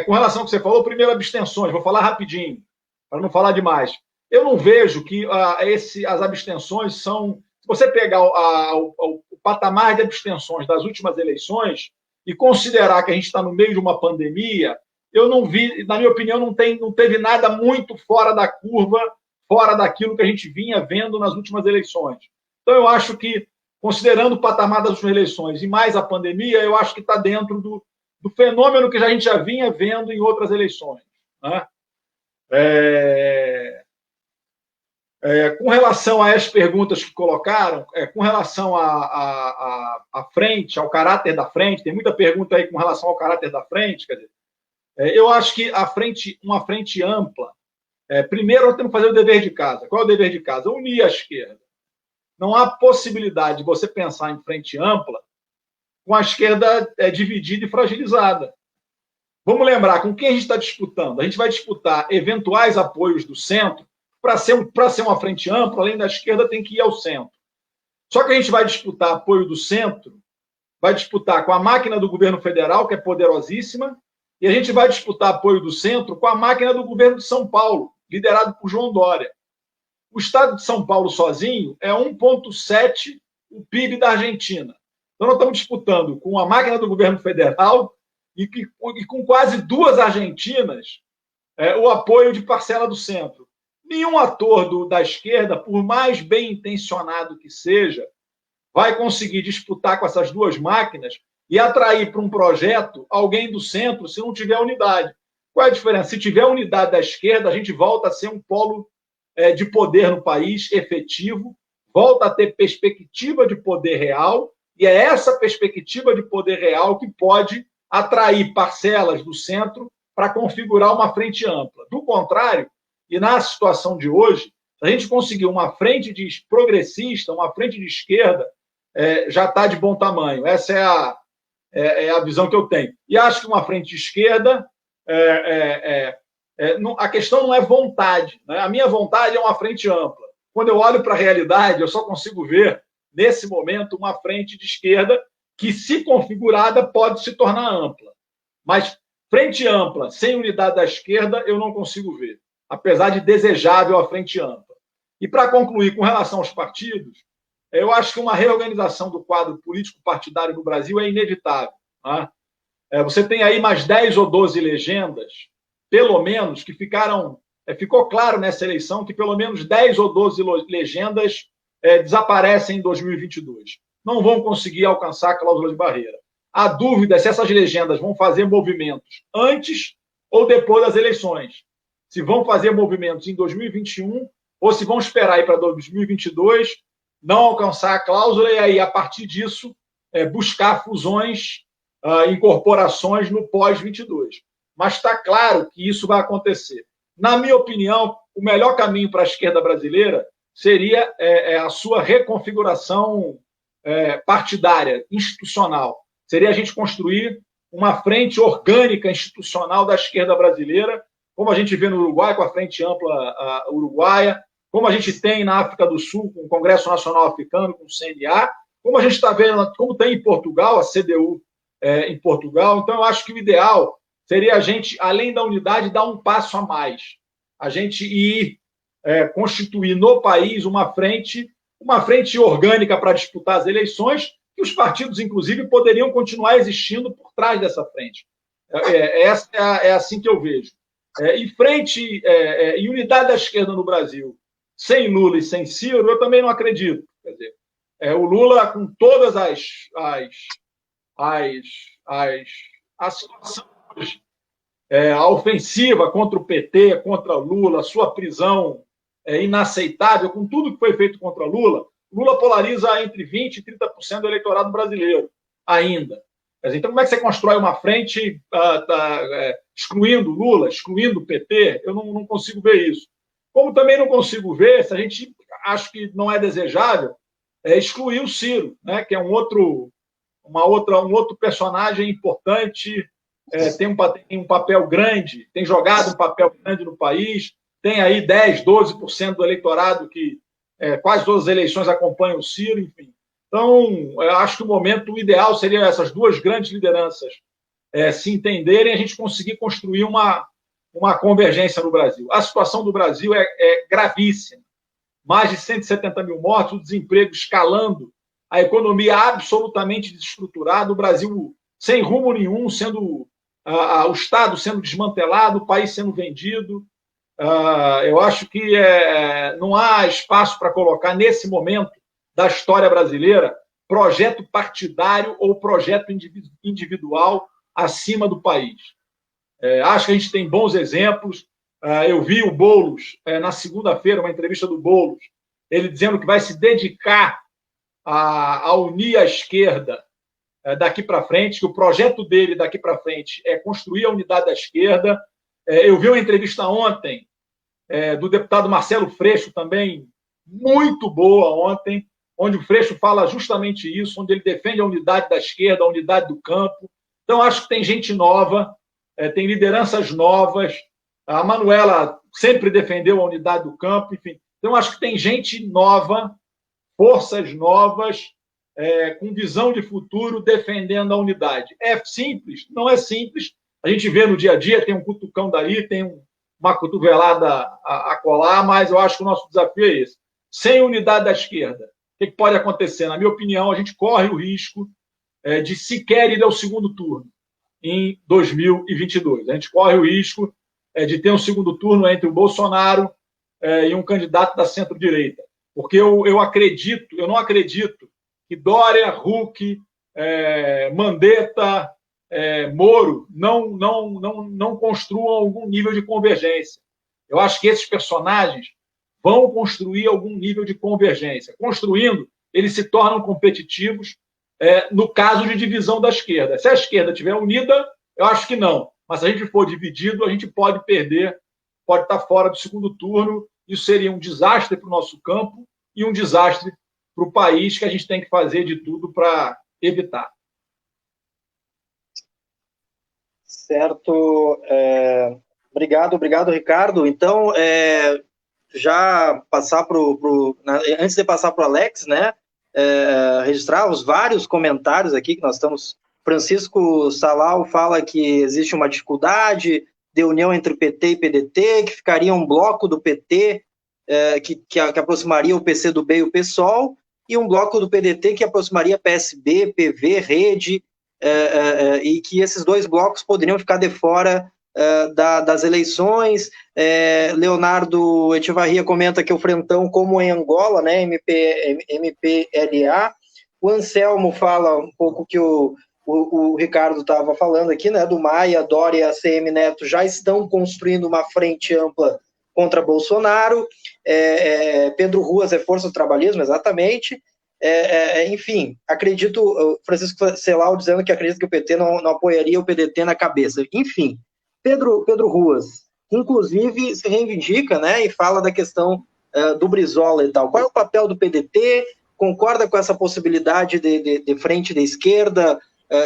C: com relação ao que você falou, primeiro abstenções, vou falar rapidinho, para não falar demais. Eu não vejo que as abstenções são... Se você pegar o patamar de abstenções das últimas eleições e considerar que a gente está no meio de uma pandemia, eu não vi, na minha opinião, não teve nada muito fora da curva, fora daquilo que a gente vinha vendo nas últimas eleições. Então, eu acho que, considerando o patamar das últimas eleições e mais a pandemia, eu acho que está dentro do fenômeno que a gente já vinha vendo em outras eleições. Né? Com relação a essas perguntas que colocaram, com relação à frente, ao caráter da frente, tem muita pergunta aí com relação ao caráter da frente, quer dizer, eu acho que uma frente ampla, primeiro nós temos que fazer o dever de casa. Qual é o dever de casa? Unir a esquerda. Não há possibilidade de você pensar em frente ampla com a esquerda dividida e fragilizada. Vamos lembrar, com quem a gente está disputando? A gente vai disputar eventuais apoios do centro. Para ser uma frente ampla, além da esquerda, tem que ir ao centro. Só que a gente vai disputar apoio do centro, vai disputar com a máquina do governo federal, que é poderosíssima, e a gente vai disputar apoio do centro com a máquina do governo de São Paulo, liderado por João Dória. O estado de São Paulo sozinho é 1,7 o PIB da Argentina. Então, nós estamos disputando com a máquina do governo federal e com quase duas Argentinas o apoio de parcela do centro. Nenhum ator da esquerda, por mais bem intencionado que seja, vai conseguir disputar com essas duas máquinas e atrair para um projeto alguém do centro se não tiver unidade. Qual é a diferença? Se tiver unidade da esquerda, a gente volta a ser um polo de poder no país efetivo, volta a ter perspectiva de poder real, e é essa perspectiva de poder real que pode atrair parcelas do centro para configurar uma frente ampla. Do contrário, e na situação de hoje, se a gente conseguir uma frente progressista, uma frente de esquerda, já está de bom tamanho. Essa é a visão que eu tenho. E acho que uma frente de esquerda, a questão não é vontade. Né? A minha vontade é uma frente ampla. Quando eu olho para a realidade, eu só consigo ver, nesse momento, uma frente de esquerda que, se configurada, pode se tornar ampla. Mas frente ampla, sem unidade da esquerda, eu não consigo ver. Apesar de desejável a frente ampla. E, para concluir, com relação aos partidos, eu acho que uma reorganização do quadro político-partidário no Brasil é inevitável. Tá? Você tem aí mais 10 ou 12 legendas, pelo menos, que ficaram... ficou claro nessa eleição que pelo menos 10 ou 12 legendas desaparecem em 2022. Não vão conseguir alcançar a cláusula de barreira. A dúvida é se essas legendas vão fazer movimentos antes ou depois das eleições. Se vão fazer movimentos em 2021 ou se vão esperar aí para 2022, não alcançar a cláusula e aí, a partir disso, buscar fusões, incorporações no pós-22. Mas está claro que isso vai acontecer. Na minha opinião, o melhor caminho para a esquerda brasileira seria a sua reconfiguração partidária, institucional. Seria a gente construir uma frente orgânica institucional da esquerda brasileira, como a gente vê no Uruguai, com a Frente Ampla Uruguaia, como a gente tem na África do Sul, com o Congresso Nacional Africano, com o CNA, como a gente está vendo, como tem em Portugal, a CDU em Portugal. Então, eu acho que o ideal seria a gente, além da unidade, dar um passo a mais. A gente ir constituir no país uma frente orgânica para disputar as eleições, que os partidos, inclusive, poderiam continuar existindo por trás dessa frente. É assim que eu vejo. E unidade da esquerda no Brasil, sem Lula e sem Ciro, eu também não acredito. Quer dizer, o Lula, com todas as situações, a ofensiva contra o PT, contra Lula, a sua prisão inaceitável, com tudo que foi feito contra Lula polariza entre 20% e 30% do eleitorado brasileiro, ainda. Então, como é que você constrói uma frente excluindo Lula, excluindo o PT? Eu não consigo ver isso. Como também não consigo ver, se a gente acha que não é desejável, excluir o Ciro, né, que é um outro personagem importante, tem um papel grande, tem jogado um papel grande no país, tem aí 10%, 12% do eleitorado que quase todas as eleições acompanham o Ciro, enfim. Então, eu acho que o momento ideal seria essas duas grandes lideranças se entenderem e a gente conseguir construir uma convergência no Brasil. A situação do Brasil é gravíssima. Mais de 170 mil mortos, o desemprego escalando, a economia absolutamente desestruturada, o Brasil sem rumo nenhum, o Estado sendo desmantelado, o país sendo vendido. Eu acho que não há espaço para colocar, nesse momento da história brasileira, projeto partidário ou projeto individual acima do país. Acho que a gente tem bons exemplos. Eu vi o Boulos, na segunda-feira, uma entrevista do Boulos, ele dizendo que vai se dedicar a unir a esquerda daqui para frente, que o projeto dele daqui para frente é construir a unidade da esquerda. Eu vi uma entrevista ontem do deputado Marcelo Freixo, também muito boa ontem, onde o Freixo fala justamente isso, onde ele defende a unidade da esquerda, a unidade do campo. Então, acho que tem gente nova, tem lideranças novas. A Manuela sempre defendeu a unidade do campo, enfim. Então, acho que tem gente nova, forças novas, com visão de futuro, defendendo a unidade. É simples? Não é simples. A gente vê no dia a dia, tem um cutucão daí, tem uma cotovelada a colar, mas eu acho que o nosso desafio é esse. Sem unidade da esquerda, o que pode acontecer? Na minha opinião, a gente corre o risco de sequer ir ao segundo turno em 2022. A gente corre o risco de ter um segundo turno entre o Bolsonaro e um candidato da centro-direita. Porque eu não acredito que Dória, Huck, Mandetta, Moro não construam algum nível de convergência. Eu acho que esses personagens vão construir algum nível de convergência. Construindo, eles se tornam competitivos no caso de divisão da esquerda. Se a esquerda estiver unida, eu acho que não. Mas se a gente for dividido, a gente pode perder, pode estar fora do segundo turno. Isso seria um desastre para o nosso campo e um desastre para o país, que a gente tem que fazer de tudo para evitar.
A: Certo. Obrigado, Ricardo. Então, já passar antes de passar para o Alex, né, registrar os vários comentários aqui que nós estamos. Francisco Salal fala que existe uma dificuldade de união entre PT e PDT, que ficaria um bloco do PT que aproximaria o PCdoB e o PSOL, e um bloco do PDT que aproximaria PSB, PV, Rede, e que esses dois blocos poderiam ficar de fora das eleições. Leonardo Echevarria comenta que o frentão, como em Angola, né, MPLA. O Anselmo fala um pouco que o Ricardo estava falando aqui, né, do Maia, Dória e ACM Neto já estão construindo uma frente ampla contra Bolsonaro. Pedro Ruas é força do trabalhismo, exatamente. Enfim, acredito, Francisco Celal dizendo que acredita que o PT não apoiaria o PDT na cabeça. Enfim, Pedro Ruas, inclusive, se reivindica, né, e fala da questão do Brizola e tal. Qual é o papel do PDT? Concorda com essa possibilidade de frente da esquerda,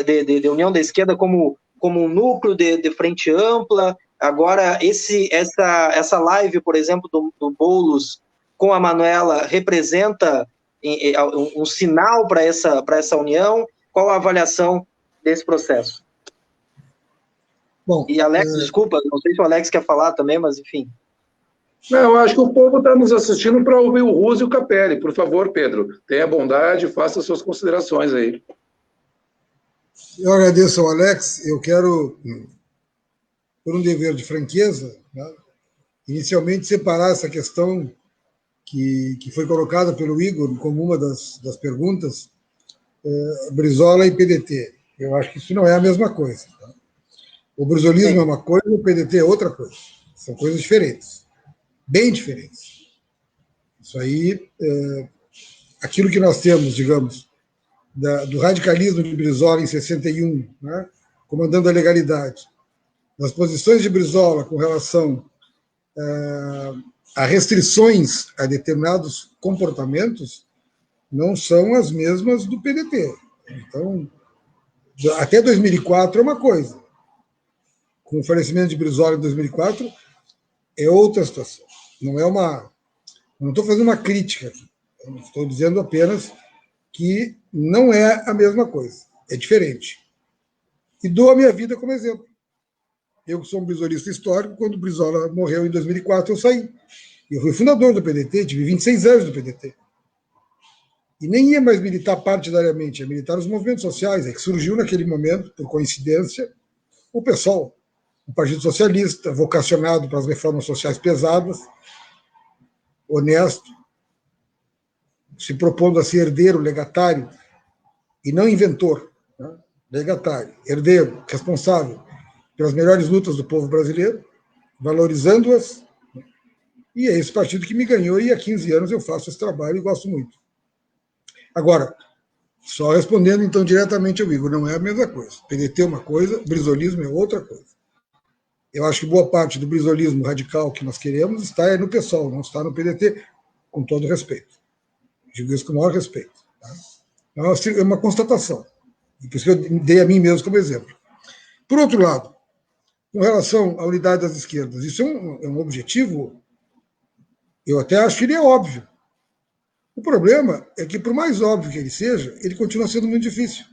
A: de união da esquerda como um núcleo de frente ampla? Agora, essa live, por exemplo, do Boulos com a Manuela representa um sinal para essa união? Qual a avaliação desse processo?
D: Bom,
A: e Alex, desculpa, não sei se o Alex quer falar também, mas enfim.
B: Não, eu acho que o povo está nos assistindo para ouvir o Ruas e o Capelli. Por favor, Pedro, tenha bondade, faça suas considerações aí.
D: Eu agradeço ao Alex. Eu quero, por um dever de franqueza, né, inicialmente separar essa questão que foi colocada pelo Igor como uma das perguntas, Brizola e PDT. Eu acho que isso não é a mesma coisa. Tá? O brizolismo é uma coisa, o PDT é outra coisa. São coisas diferentes, bem diferentes. Isso aí, aquilo que nós temos, digamos, do radicalismo de Brizola em 61, né, comandando a legalidade, das posições de Brizola com relação a restrições a determinados comportamentos, não são as mesmas do PDT. Então, até 2004 é uma coisa. Com o falecimento de Brizola em 2004, é outra situação. Não estou fazendo uma crítica aqui. Estou dizendo apenas que não é a mesma coisa. É diferente. E dou a minha vida como exemplo. Eu, que sou um brizolista histórico, quando o Brizola morreu em 2004, eu saí. Eu fui fundador do PDT, tive 26 anos do PDT. E nem ia mais militar partidariamente, ia militar nos movimentos sociais. É que surgiu naquele momento, por coincidência, o PSOL, o Partido Socialista, vocacionado para as reformas sociais pesadas, honesto, se propondo a ser herdeiro, legatário, e não inventor, né? Legatário, herdeiro, responsável pelas melhores lutas do povo brasileiro, valorizando-as, e é esse partido que me ganhou, e há 15 anos eu faço esse trabalho e gosto muito. Agora, só respondendo então diretamente ao Igor, não é a mesma coisa. PDT é uma coisa, brizolismo é outra coisa. Eu acho que boa parte do brizolismo radical que nós queremos está no PSOL, não está no PDT, com todo respeito. Digo isso com o maior respeito. Tá? Então, é uma constatação. E por isso que eu dei a mim mesmo como exemplo. Por outro lado, com relação à unidade das esquerdas, isso é um objetivo, eu até acho que ele é óbvio. O problema é que, por mais óbvio que ele seja, ele continua sendo muito difícil.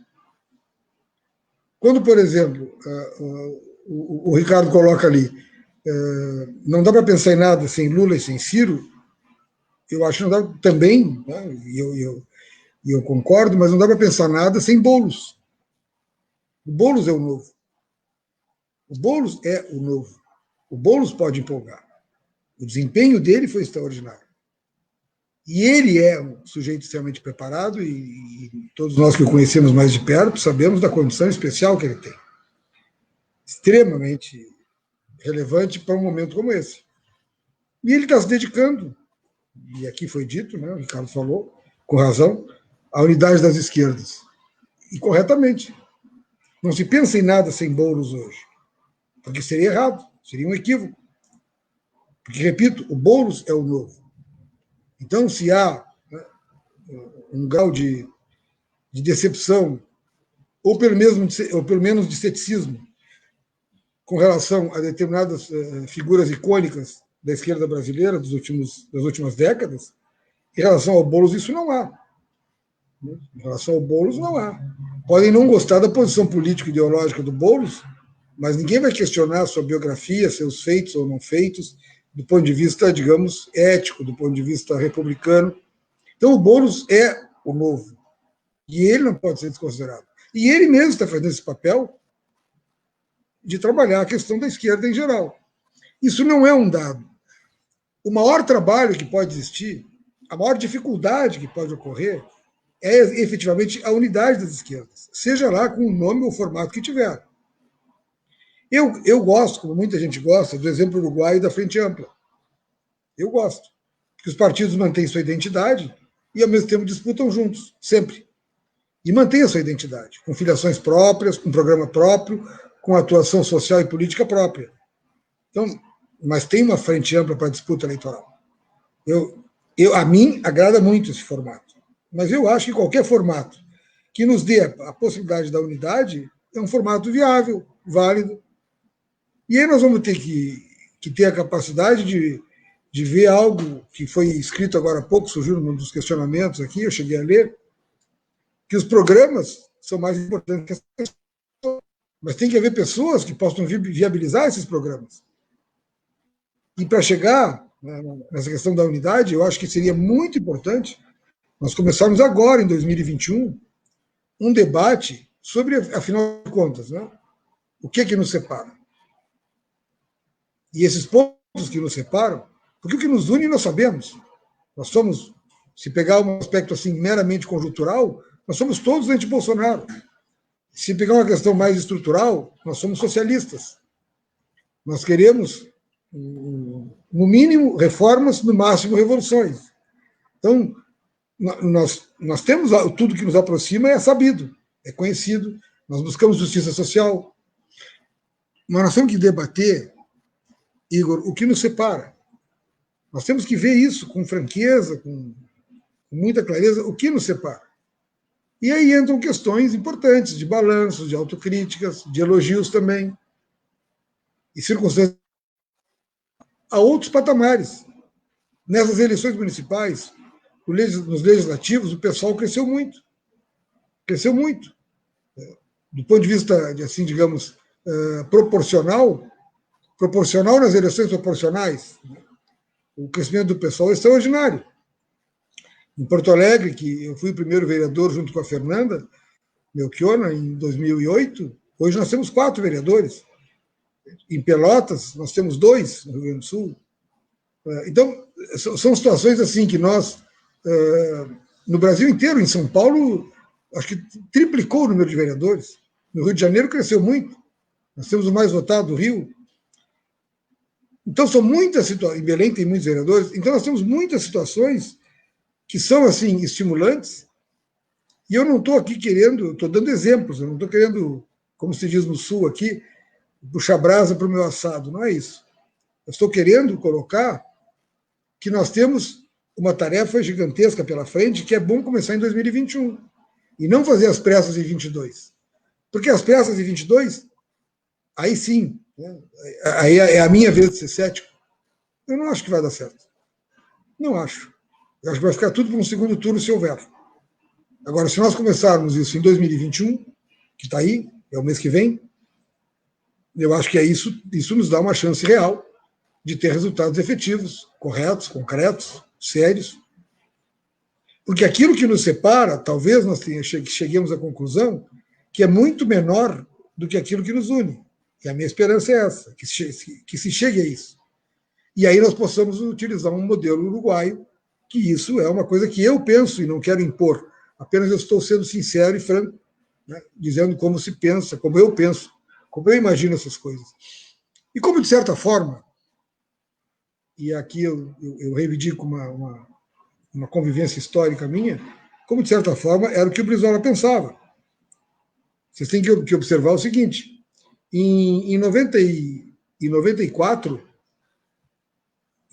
D: Quando, por exemplo, o Ricardo coloca ali, não dá para pensar em nada sem Lula e sem Ciro, eu acho que não dá também, né, e eu concordo, mas não dá para pensar nada sem Boulos. O Boulos é o novo. O Boulos é o novo. O Boulos pode empolgar. O desempenho dele foi extraordinário. E ele é um sujeito extremamente preparado, e todos nós que o conhecemos mais de perto sabemos da condição especial que ele tem. Extremamente relevante para um momento como esse. E ele está se dedicando, e aqui foi dito, né, o Ricardo falou, com razão, à unidade das esquerdas. E corretamente. Não se pensa em nada sem Boulos hoje. Porque seria errado, seria um equívoco. Porque, repito, o Boulos é o novo. Então, se há, né, um grau de decepção, ou pelo menos de ceticismo, com relação a determinadas figuras icônicas da esquerda brasileira das últimas décadas, em relação ao Boulos, isso não há. Em relação ao Boulos, não há. Podem não gostar da posição político-ideológica do Boulos, mas ninguém vai questionar sua biografia, seus feitos ou não feitos, do ponto de vista, digamos, ético, do ponto de vista republicano. Então, o Boulos é o novo. E ele não pode ser desconsiderado. E ele mesmo está fazendo esse papel de trabalhar a questão da esquerda em geral. Isso não é um dado. O maior trabalho que pode existir, a maior dificuldade que pode ocorrer, é efetivamente a unidade das esquerdas, seja lá com o nome ou o formato que tiver. Eu gosto, como muita gente gosta, do exemplo uruguaio da Frente Ampla. Eu gosto. Que os partidos mantêm sua identidade e, ao mesmo tempo, disputam juntos, sempre. E mantêm a sua identidade, com filiações próprias, com programa próprio, com atuação social e política própria. Então, mas tem uma frente ampla para a disputa eleitoral. A mim, agrada muito esse formato. Mas eu acho que qualquer formato que nos dê a possibilidade da unidade é um formato viável, válido. E aí nós vamos ter que ter a capacidade de ver algo que foi escrito agora há pouco, surgiu num dos questionamentos aqui, eu cheguei a ler, que os programas são mais importantes que as pessoas. Mas tem que haver pessoas que possam viabilizar esses programas. E para chegar nessa questão da unidade, eu acho que seria muito importante nós começarmos agora, em 2021, um debate sobre, afinal de contas, né, o que é que nos separa. E esses pontos que nos separam, porque o que nos une nós sabemos. Nós somos, se pegar um aspecto assim meramente conjuntural, nós somos todos anti-Bolsonaro. Se pegar uma questão mais estrutural, nós somos socialistas. Nós queremos, no mínimo, reformas, no máximo, revoluções. Então, nós temos tudo que nos aproxima, é sabido, é conhecido. Nós buscamos justiça social. Mas nós temos que debater, Igor, o que nos separa. Nós temos que ver isso com franqueza, com muita clareza, o que nos separa. E aí entram questões importantes de balanços, de autocríticas, de elogios também, e circunstâncias a outros patamares. Nessas eleições municipais, nos legislativos, o pessoal cresceu muito. Cresceu muito. Do ponto de vista, assim, digamos, proporcional nas eleições proporcionais, o crescimento do pessoal é extraordinário. Em Porto Alegre, que eu fui o primeiro vereador junto com a Fernanda Melchiona, em 2008, hoje nós temos 4 vereadores. Em Pelotas, nós temos 2, no Rio Grande do Sul. Então, são situações assim que nós, no Brasil inteiro, em São Paulo, acho que triplicou o número de vereadores. No Rio de Janeiro cresceu muito. Nós temos o mais votado do Rio. Então, são muitas situações. Em Belém tem muitos vereadores. Então, nós temos muitas situações que são, assim, estimulantes. E eu não estou aqui querendo, estou dando exemplos, eu não estou querendo, como se diz no Sul aqui, puxar brasa para o meu assado. Não é isso. Eu estou querendo colocar que nós temos uma tarefa gigantesca pela frente, que é bom começar em 2021. E não fazer as pressas em 22. Porque as pressas em 22, aí sim, né? Aí é a minha vez de ser cético. Eu não acho que vai dar certo. Não acho. Eu acho que vai ficar tudo para um segundo turno, se houver. Agora, se nós começarmos isso em 2021, que está aí, é o mês que vem, eu acho que isso nos dá uma chance real de ter resultados efetivos, corretos, concretos, sérios. Porque aquilo que nos separa, talvez nós cheguemos à conclusão que é muito menor do que aquilo que nos une. E a minha esperança é essa, que se chegue a isso. E aí nós possamos utilizar um modelo uruguaio, que isso é uma coisa que eu penso e não quero impor. Apenas eu estou sendo sincero e franco, né, dizendo como se pensa, como eu penso, como eu imagino essas coisas. E como, de certa forma, e aqui eu reivindico uma convivência histórica minha, como, de certa forma, era o que o Brizola pensava. Vocês têm que observar o seguinte, em 94,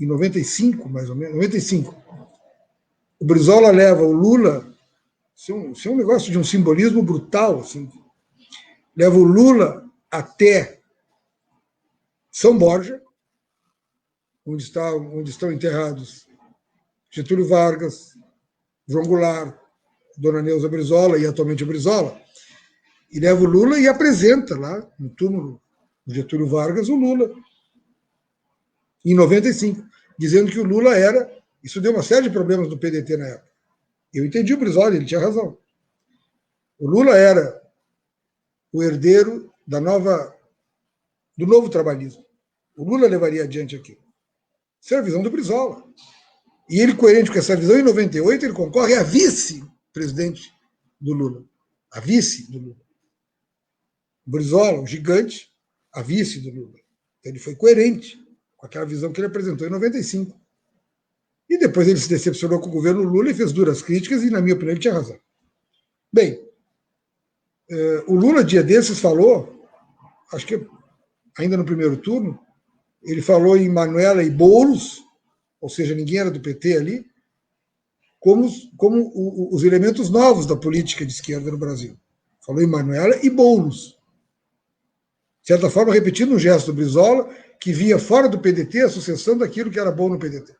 D: em 95, mais ou menos, 95, o Brizola leva o Lula, isso é um negócio de um simbolismo brutal, assim, leva o Lula até São Borja, onde estão enterrados Getúlio Vargas, João Goulart, Dona Neuza Brizola e atualmente o Brizola, e leva o Lula e apresenta lá, no túmulo do Getúlio Vargas, o Lula. em 95, dizendo que o Lula era... Isso deu uma série de problemas no PDT na época. Eu entendi o Brizola, ele tinha razão. O Lula era o herdeiro do novo trabalhismo. O Lula levaria adiante aquilo. Essa é a visão do Brizola. E ele, coerente com essa visão, em 98, ele concorre a vice-presidente do Lula. A vice do Lula. O Brizola, o gigante, a vice do Lula. Então, ele foi coerente com aquela visão que ele apresentou em 95. E depois ele se decepcionou com o governo Lula e fez duras críticas, e, na minha opinião, ele tinha razão. Bem, o Lula, dia desses, falou, acho que ainda no primeiro turno, ele falou em Manuela e Boulos, ou seja, ninguém era do PT ali, como os elementos novos da política de esquerda no Brasil. Falou em Manuela e Boulos. De certa forma, repetindo um gesto do Brizola, que via fora do PDT a sucessão daquilo que era bom no PDT.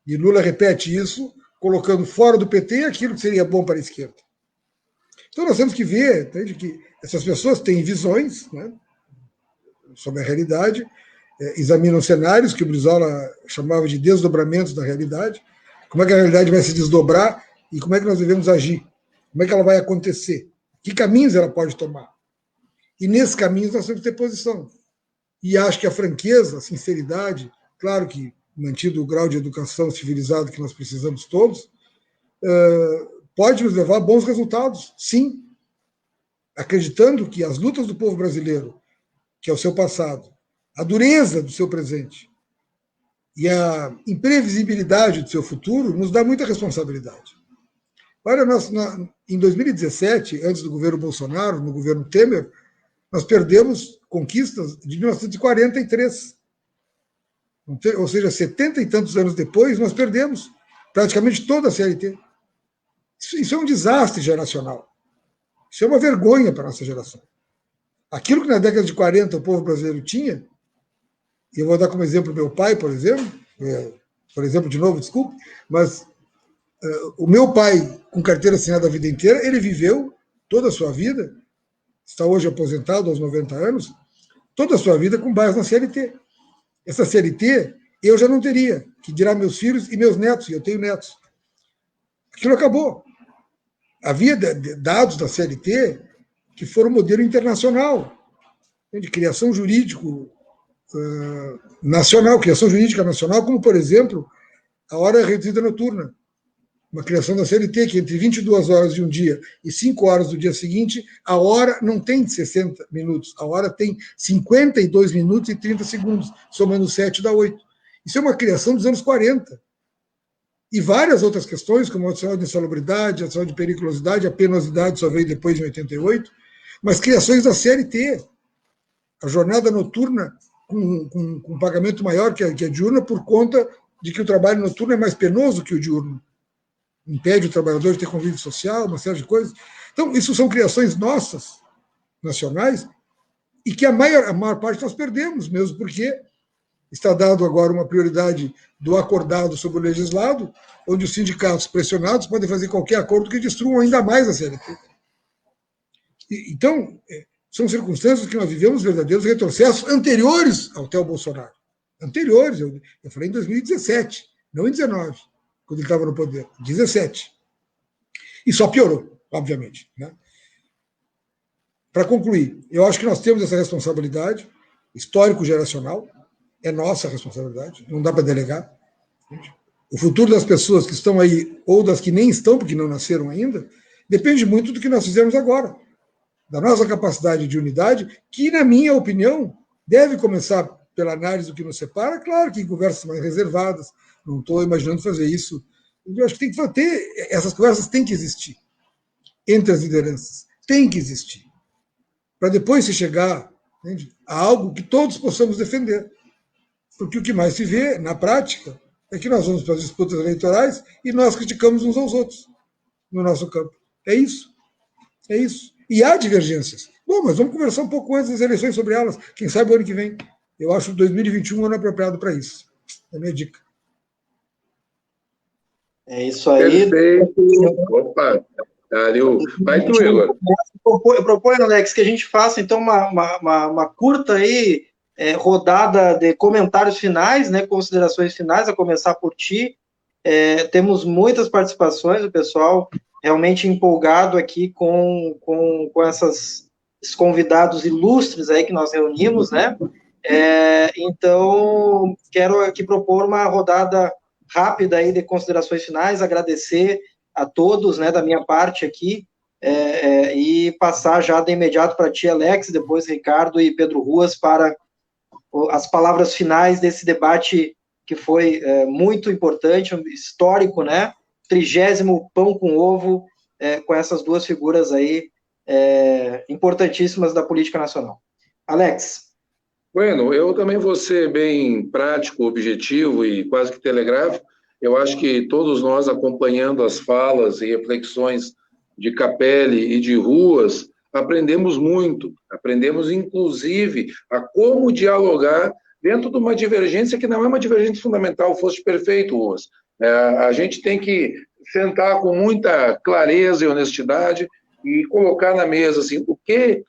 D: E Lula repete isso, colocando fora do PT aquilo que seria bom para a esquerda. Então nós temos que ver, entende, que essas pessoas têm visões, né, sobre a realidade, examinam cenários que o Brizola chamava de desdobramentos da realidade, como é que a realidade vai se desdobrar e como é que nós devemos agir, como é que ela vai acontecer, que caminhos ela pode tomar. E nesses caminhos nós temos que ter posição. E acho que a franqueza, a sinceridade, claro que mantido o grau de educação civilizado que nós precisamos todos, pode nos levar a bons resultados, sim, acreditando que as lutas do povo brasileiro, que é o seu passado, a dureza do seu presente e a imprevisibilidade do seu futuro nos dá muita responsabilidade. Olha, em 2017, antes do governo Bolsonaro, no governo Temer, nós perdemos conquistas de 1943. Ou seja, 70 e tantos anos depois, nós perdemos praticamente toda a CLT. Isso é um desastre geracional. Isso é uma vergonha para a nossa geração. Aquilo que na década de 40 o povo brasileiro tinha, e eu vou dar como exemplo meu pai, por exemplo, de novo, desculpe, mas o meu pai, com carteira assinada a vida inteira, ele viveu toda a sua vida, está hoje aposentado aos 90 anos, toda a sua vida com base na CLT. Essa CLT eu já não teria, que dirá meus filhos e meus netos, e eu tenho netos. Aquilo acabou. Havia dados da CLT que foram modelo internacional, de criação jurídico nacional, criação jurídica nacional, como, por exemplo, a hora reduzida noturna. Uma criação da CLT que entre 22 horas de um dia e 5 horas do dia seguinte, a hora não tem 60 minutos, a hora tem 52 minutos e 30 segundos, somando 7 dá 8. Isso é uma criação dos anos 40. E várias outras questões, como a adicional de insalubridade, a adicional de periculosidade, a penosidade só veio depois de 88, mas criações da CLT. A jornada noturna com pagamento maior que a diurna por conta de que o trabalho noturno é mais penoso que o diurno. Impede o trabalhador de ter convívio social, uma série de coisas. Então, isso são criações nossas, nacionais, e que a maior parte nós perdemos, mesmo porque está dado agora uma prioridade do acordado sobre o legislado, onde os sindicatos pressionados podem fazer qualquer acordo que destruam ainda mais a CLT. Então, são circunstâncias que nós vivemos verdadeiros retrocessos anteriores ao Theo Bolsonaro. Anteriores, eu falei em 2017, não em 2019. Quando ele estava no poder, 17. E só piorou, obviamente. Né? Para concluir, eu acho que nós temos essa responsabilidade histórico-geracional, é nossa responsabilidade, não dá para delegar. O futuro das pessoas que estão aí, ou das que nem estão, porque não nasceram ainda, depende muito do que nós fizemos agora, da nossa capacidade de unidade, que, na minha opinião, deve começar pela análise do que nos separa, claro que em conversas mais reservadas, não estou imaginando fazer isso. Eu acho que tem que ter, essas conversas têm que existir entre as lideranças, tem que existir, para depois se chegar, entende, a algo que todos possamos defender. Porque o que mais se vê, na prática, é que nós vamos para as disputas eleitorais e nós criticamos uns aos outros no nosso campo. É isso. É isso. E há divergências. Bom, mas vamos conversar um pouco antes das eleições sobre elas. Quem sabe o ano que vem. Eu acho 2021 um ano apropriado para isso. É a minha dica.
A: É isso aí.
B: Perfeito. Opa, Dario. Vai tu, Igor.
A: Eu proponho, Alex, que a gente faça, então, uma curta aí, rodada de comentários finais, né, considerações finais, a começar por ti. Temos muitas participações, o pessoal realmente empolgado aqui com esses convidados ilustres aí que nós reunimos, né? Então, quero aqui propor uma rodada rápida aí de considerações finais, agradecer a todos, né, da minha parte aqui, e passar já de imediato para ti, Alex, depois Ricardo e Pedro Ruas, para as palavras finais desse debate que foi muito importante, histórico, né? 30º Pão com Ovo, com essas duas figuras aí importantíssimas da política nacional. Alex.
B: Bueno, eu também vou ser bem prático, objetivo e quase que telegráfico. Eu acho que todos nós, acompanhando as falas e reflexões de Capelli e de Ruas, aprendemos muito. Aprendemos, inclusive, a como dialogar dentro de uma divergência que não é uma divergência fundamental, fosse perfeito, Ruas. A gente tem que sentar com muita clareza e honestidade e colocar na mesa assim, o que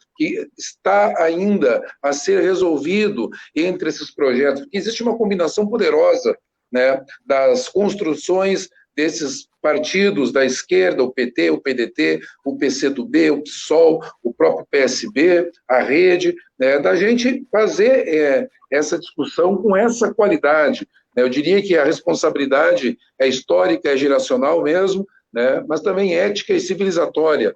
B: está ainda a ser resolvido entre esses projetos, porque existe uma combinação poderosa, né, das construções desses partidos da esquerda, o PT, o PDT, o PCdoB, o PSOL, o próprio PSB, a Rede, né, da gente fazer essa discussão com essa qualidade. Eu diria que a responsabilidade é histórica, é geracional mesmo, né, mas também ética e civilizatória.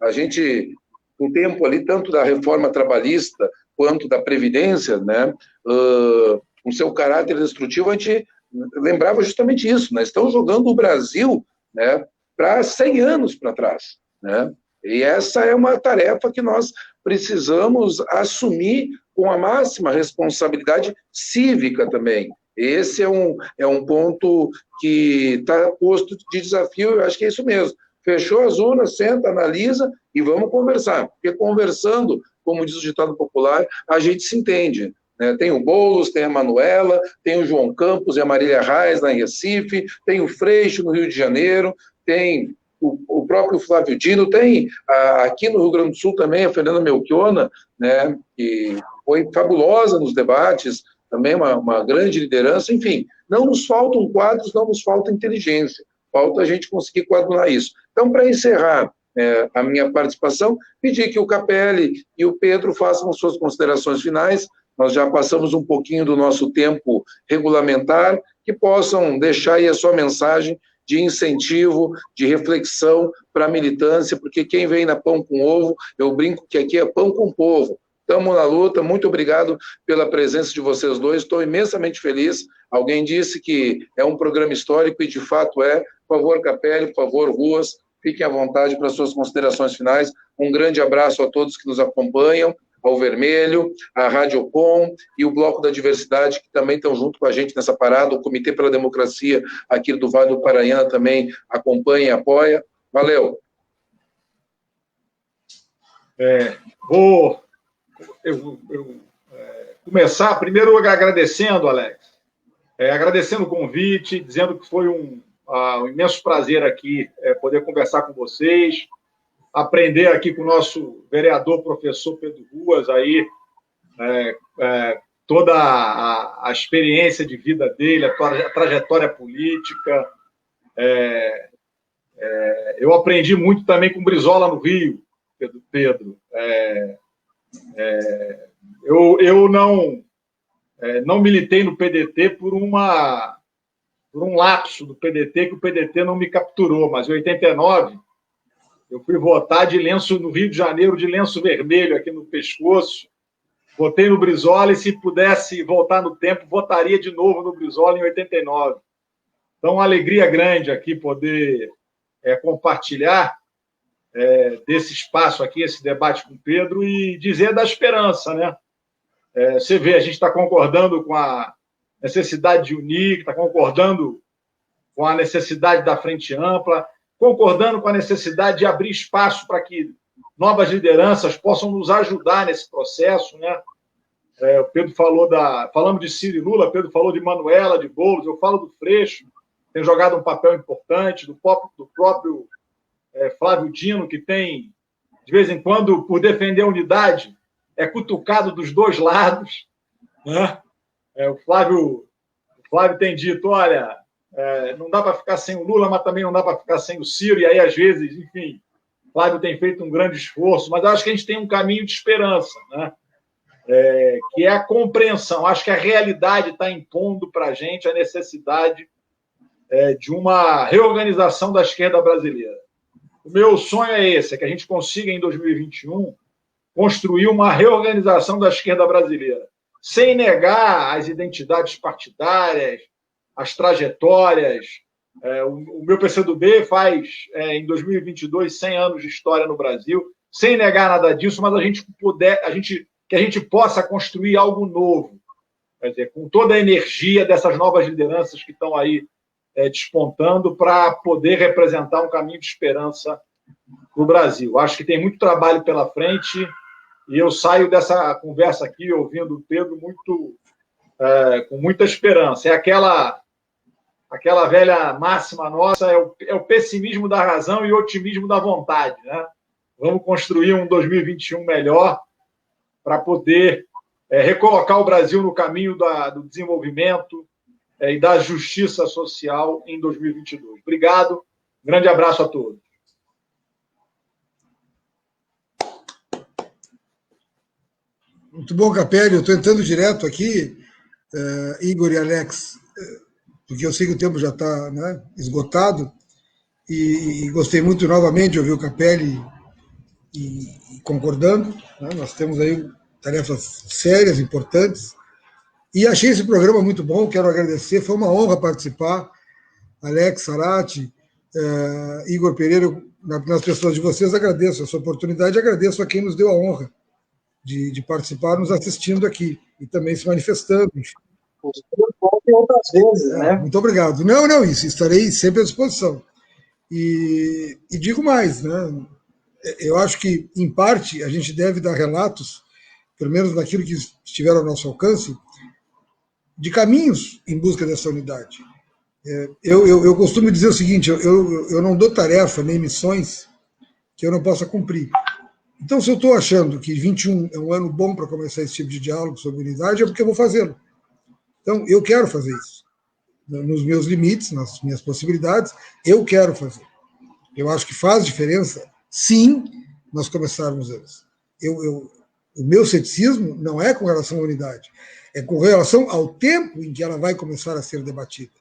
B: A gente, no tempo ali, tanto da reforma trabalhista quanto da Previdência, né, com seu caráter destrutivo, a gente lembrava justamente isso, né? Estão jogando o Brasil, né, para 100 anos para trás, né? E essa é uma tarefa que nós precisamos assumir com a máxima responsabilidade cívica também. Esse é um ponto que está posto de desafio, eu acho que é isso mesmo. Fechou as urnas, senta, analisa e vamos conversar. Porque conversando, como diz o ditado popular, a gente se entende. Né? Tem o Boulos, tem a Manuela, tem o João Campos e a Marília Reis lá em Recife, tem o Freixo no Rio de Janeiro, tem o próprio Flávio Dino, tem aqui no Rio Grande do Sul também a Fernanda Melchiona, né, que foi fabulosa nos debates, também uma grande liderança. Enfim, não nos faltam quadros, não nos falta inteligência. Falta a gente conseguir coadunar isso. Então, para encerrar a minha participação, pedir que o Capelli e o Pedro façam suas considerações finais. Nós já passamos um pouquinho do nosso tempo regulamentar, que possam deixar aí a sua mensagem de incentivo, de reflexão para a militância, porque quem vem na Pão com Ovo, eu brinco que aqui é pão com povo. Estamos na luta, muito obrigado pela presença de vocês dois, estou imensamente feliz. Alguém disse que é um programa histórico e de fato é. Por favor, Capelli, por favor, Ruas, fiquem à vontade para suas considerações finais. Um grande abraço a todos que nos acompanham, ao Vermelho, à Rádio Com e o Bloco da Diversidade, que também estão junto com a gente nessa parada. O Comitê pela Democracia aqui do Vale do Paranhana também acompanha e apoia. Valeu!
C: Vou começar primeiro agradecendo, Alex, agradecendo o convite, dizendo que foi um imenso prazer aqui poder conversar com vocês, aprender aqui com o nosso vereador, professor Pedro Ruas, aí, toda a experiência de vida dele, a trajetória política. Eu aprendi muito também com o Brizola no Rio, Pedro. Eu não militei no PDT por um lapso do PDT, que o PDT não me capturou, mas em 89 eu fui votar de lenço no Rio de Janeiro, de lenço vermelho aqui no pescoço, votei no Brizola e, se pudesse voltar no tempo, votaria de novo no Brizola em 89. Então, uma alegria grande aqui poder compartilhar desse espaço aqui, esse debate com o Pedro, e dizer da esperança, né? Você vê, a gente está concordando com a necessidade de unir, está concordando com a necessidade da frente ampla, concordando com a necessidade de abrir espaço para que novas lideranças possam nos ajudar nesse processo, né? O Pedro falamos de Ciro e Lula, Pedro falou de Manuela, de Boulos, eu falo do Freixo, tem jogado um papel importante, do próprio Flávio Dino, que tem, de vez em quando, por defender a unidade, é cutucado dos dois lados, né? O Flávio tem dito, olha, não dá para ficar sem o Lula, mas também não dá para ficar sem o Ciro, e aí, às vezes, enfim, o Flávio tem feito um grande esforço, mas eu acho que a gente tem um caminho de esperança, né? Que é a compreensão. Acho que a realidade está impondo para a gente a necessidade de uma reorganização da esquerda brasileira. O meu sonho é esse, é que a gente consiga, em 2021, construir uma reorganização da esquerda brasileira, sem negar as identidades partidárias, as trajetórias. O meu PCdoB faz, em 2022, 100 anos de história no Brasil, sem negar nada disso, mas que a gente possa construir algo novo, quer dizer, com toda a energia dessas novas lideranças que estão aí despontando para poder representar um caminho de esperança para o Brasil. Acho que tem muito trabalho pela frente e eu saio dessa conversa aqui ouvindo o Pedro com muita esperança. É aquela velha máxima nossa, é o pessimismo da razão e o otimismo da vontade, né? Vamos construir um 2021 melhor para poder recolocar o Brasil no caminho do desenvolvimento e da justiça social em 2022. Obrigado, grande abraço a todos.
D: Muito bom, Capelli. Eu estou entrando direto aqui, Igor e Alex, porque eu sei que o tempo já está, né, esgotado, e gostei muito novamente de ouvir o Capelli e concordando. Né? Nós temos aí tarefas sérias, importantes, e achei esse programa muito bom, quero agradecer, foi uma honra participar. Alex, Sarati, Igor Pereira, nas pessoas de vocês, agradeço essa oportunidade, agradeço a quem nos deu a honra de participar, nos assistindo aqui, e também se manifestando. Enfim.
A: Outras vezes, né?
D: Muito obrigado. Não, isso, estarei sempre à disposição. E digo mais, né? Eu acho que, em parte, a gente deve dar relatos, pelo menos naquilo que estiver ao nosso alcance, de caminhos em busca dessa unidade. Eu costumo dizer o seguinte, eu não dou tarefa nem missões que eu não possa cumprir. Então, se eu estou achando que 21 é um ano bom para começar esse tipo de diálogo sobre unidade, é porque eu vou fazê-lo. Então, eu quero fazer isso. Nos meus limites, nas minhas possibilidades, eu quero fazer. Eu acho que faz diferença, sim, nós começarmos antes. O meu ceticismo não é com relação à unidade, é com relação ao tempo em que ela vai começar a ser debatida.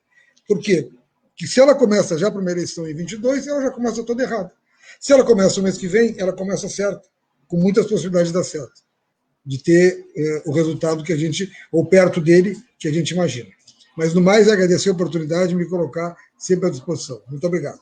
D: Por quê? Porque se ela começa já para uma eleição em 22, ela já começa toda errada. Se ela começa o mês que vem, ela começa certa, com muitas possibilidades de dar certo, de ter o resultado que a gente, ou perto dele, que a gente imagina. Mas, no mais, agradecer a oportunidade de me colocar sempre à disposição. Muito obrigado.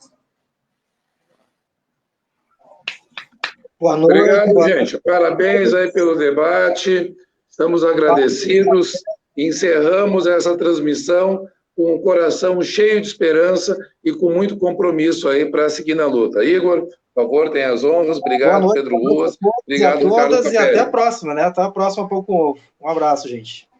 A: Boa noite.
B: Obrigado, gente. Parabéns aí pelo debate. Estamos agradecidos. Encerramos essa transmissão com o coração cheio de esperança e com muito compromisso aí para seguir na luta. Igor, por favor, tenha as honras. Obrigado, Pedro Ruas. Obrigado,
A: a todas
B: Ricardo
A: e
B: Capelli.
A: até a próxima, né? Até a próxima, Pão com Ovo. Um abraço, gente.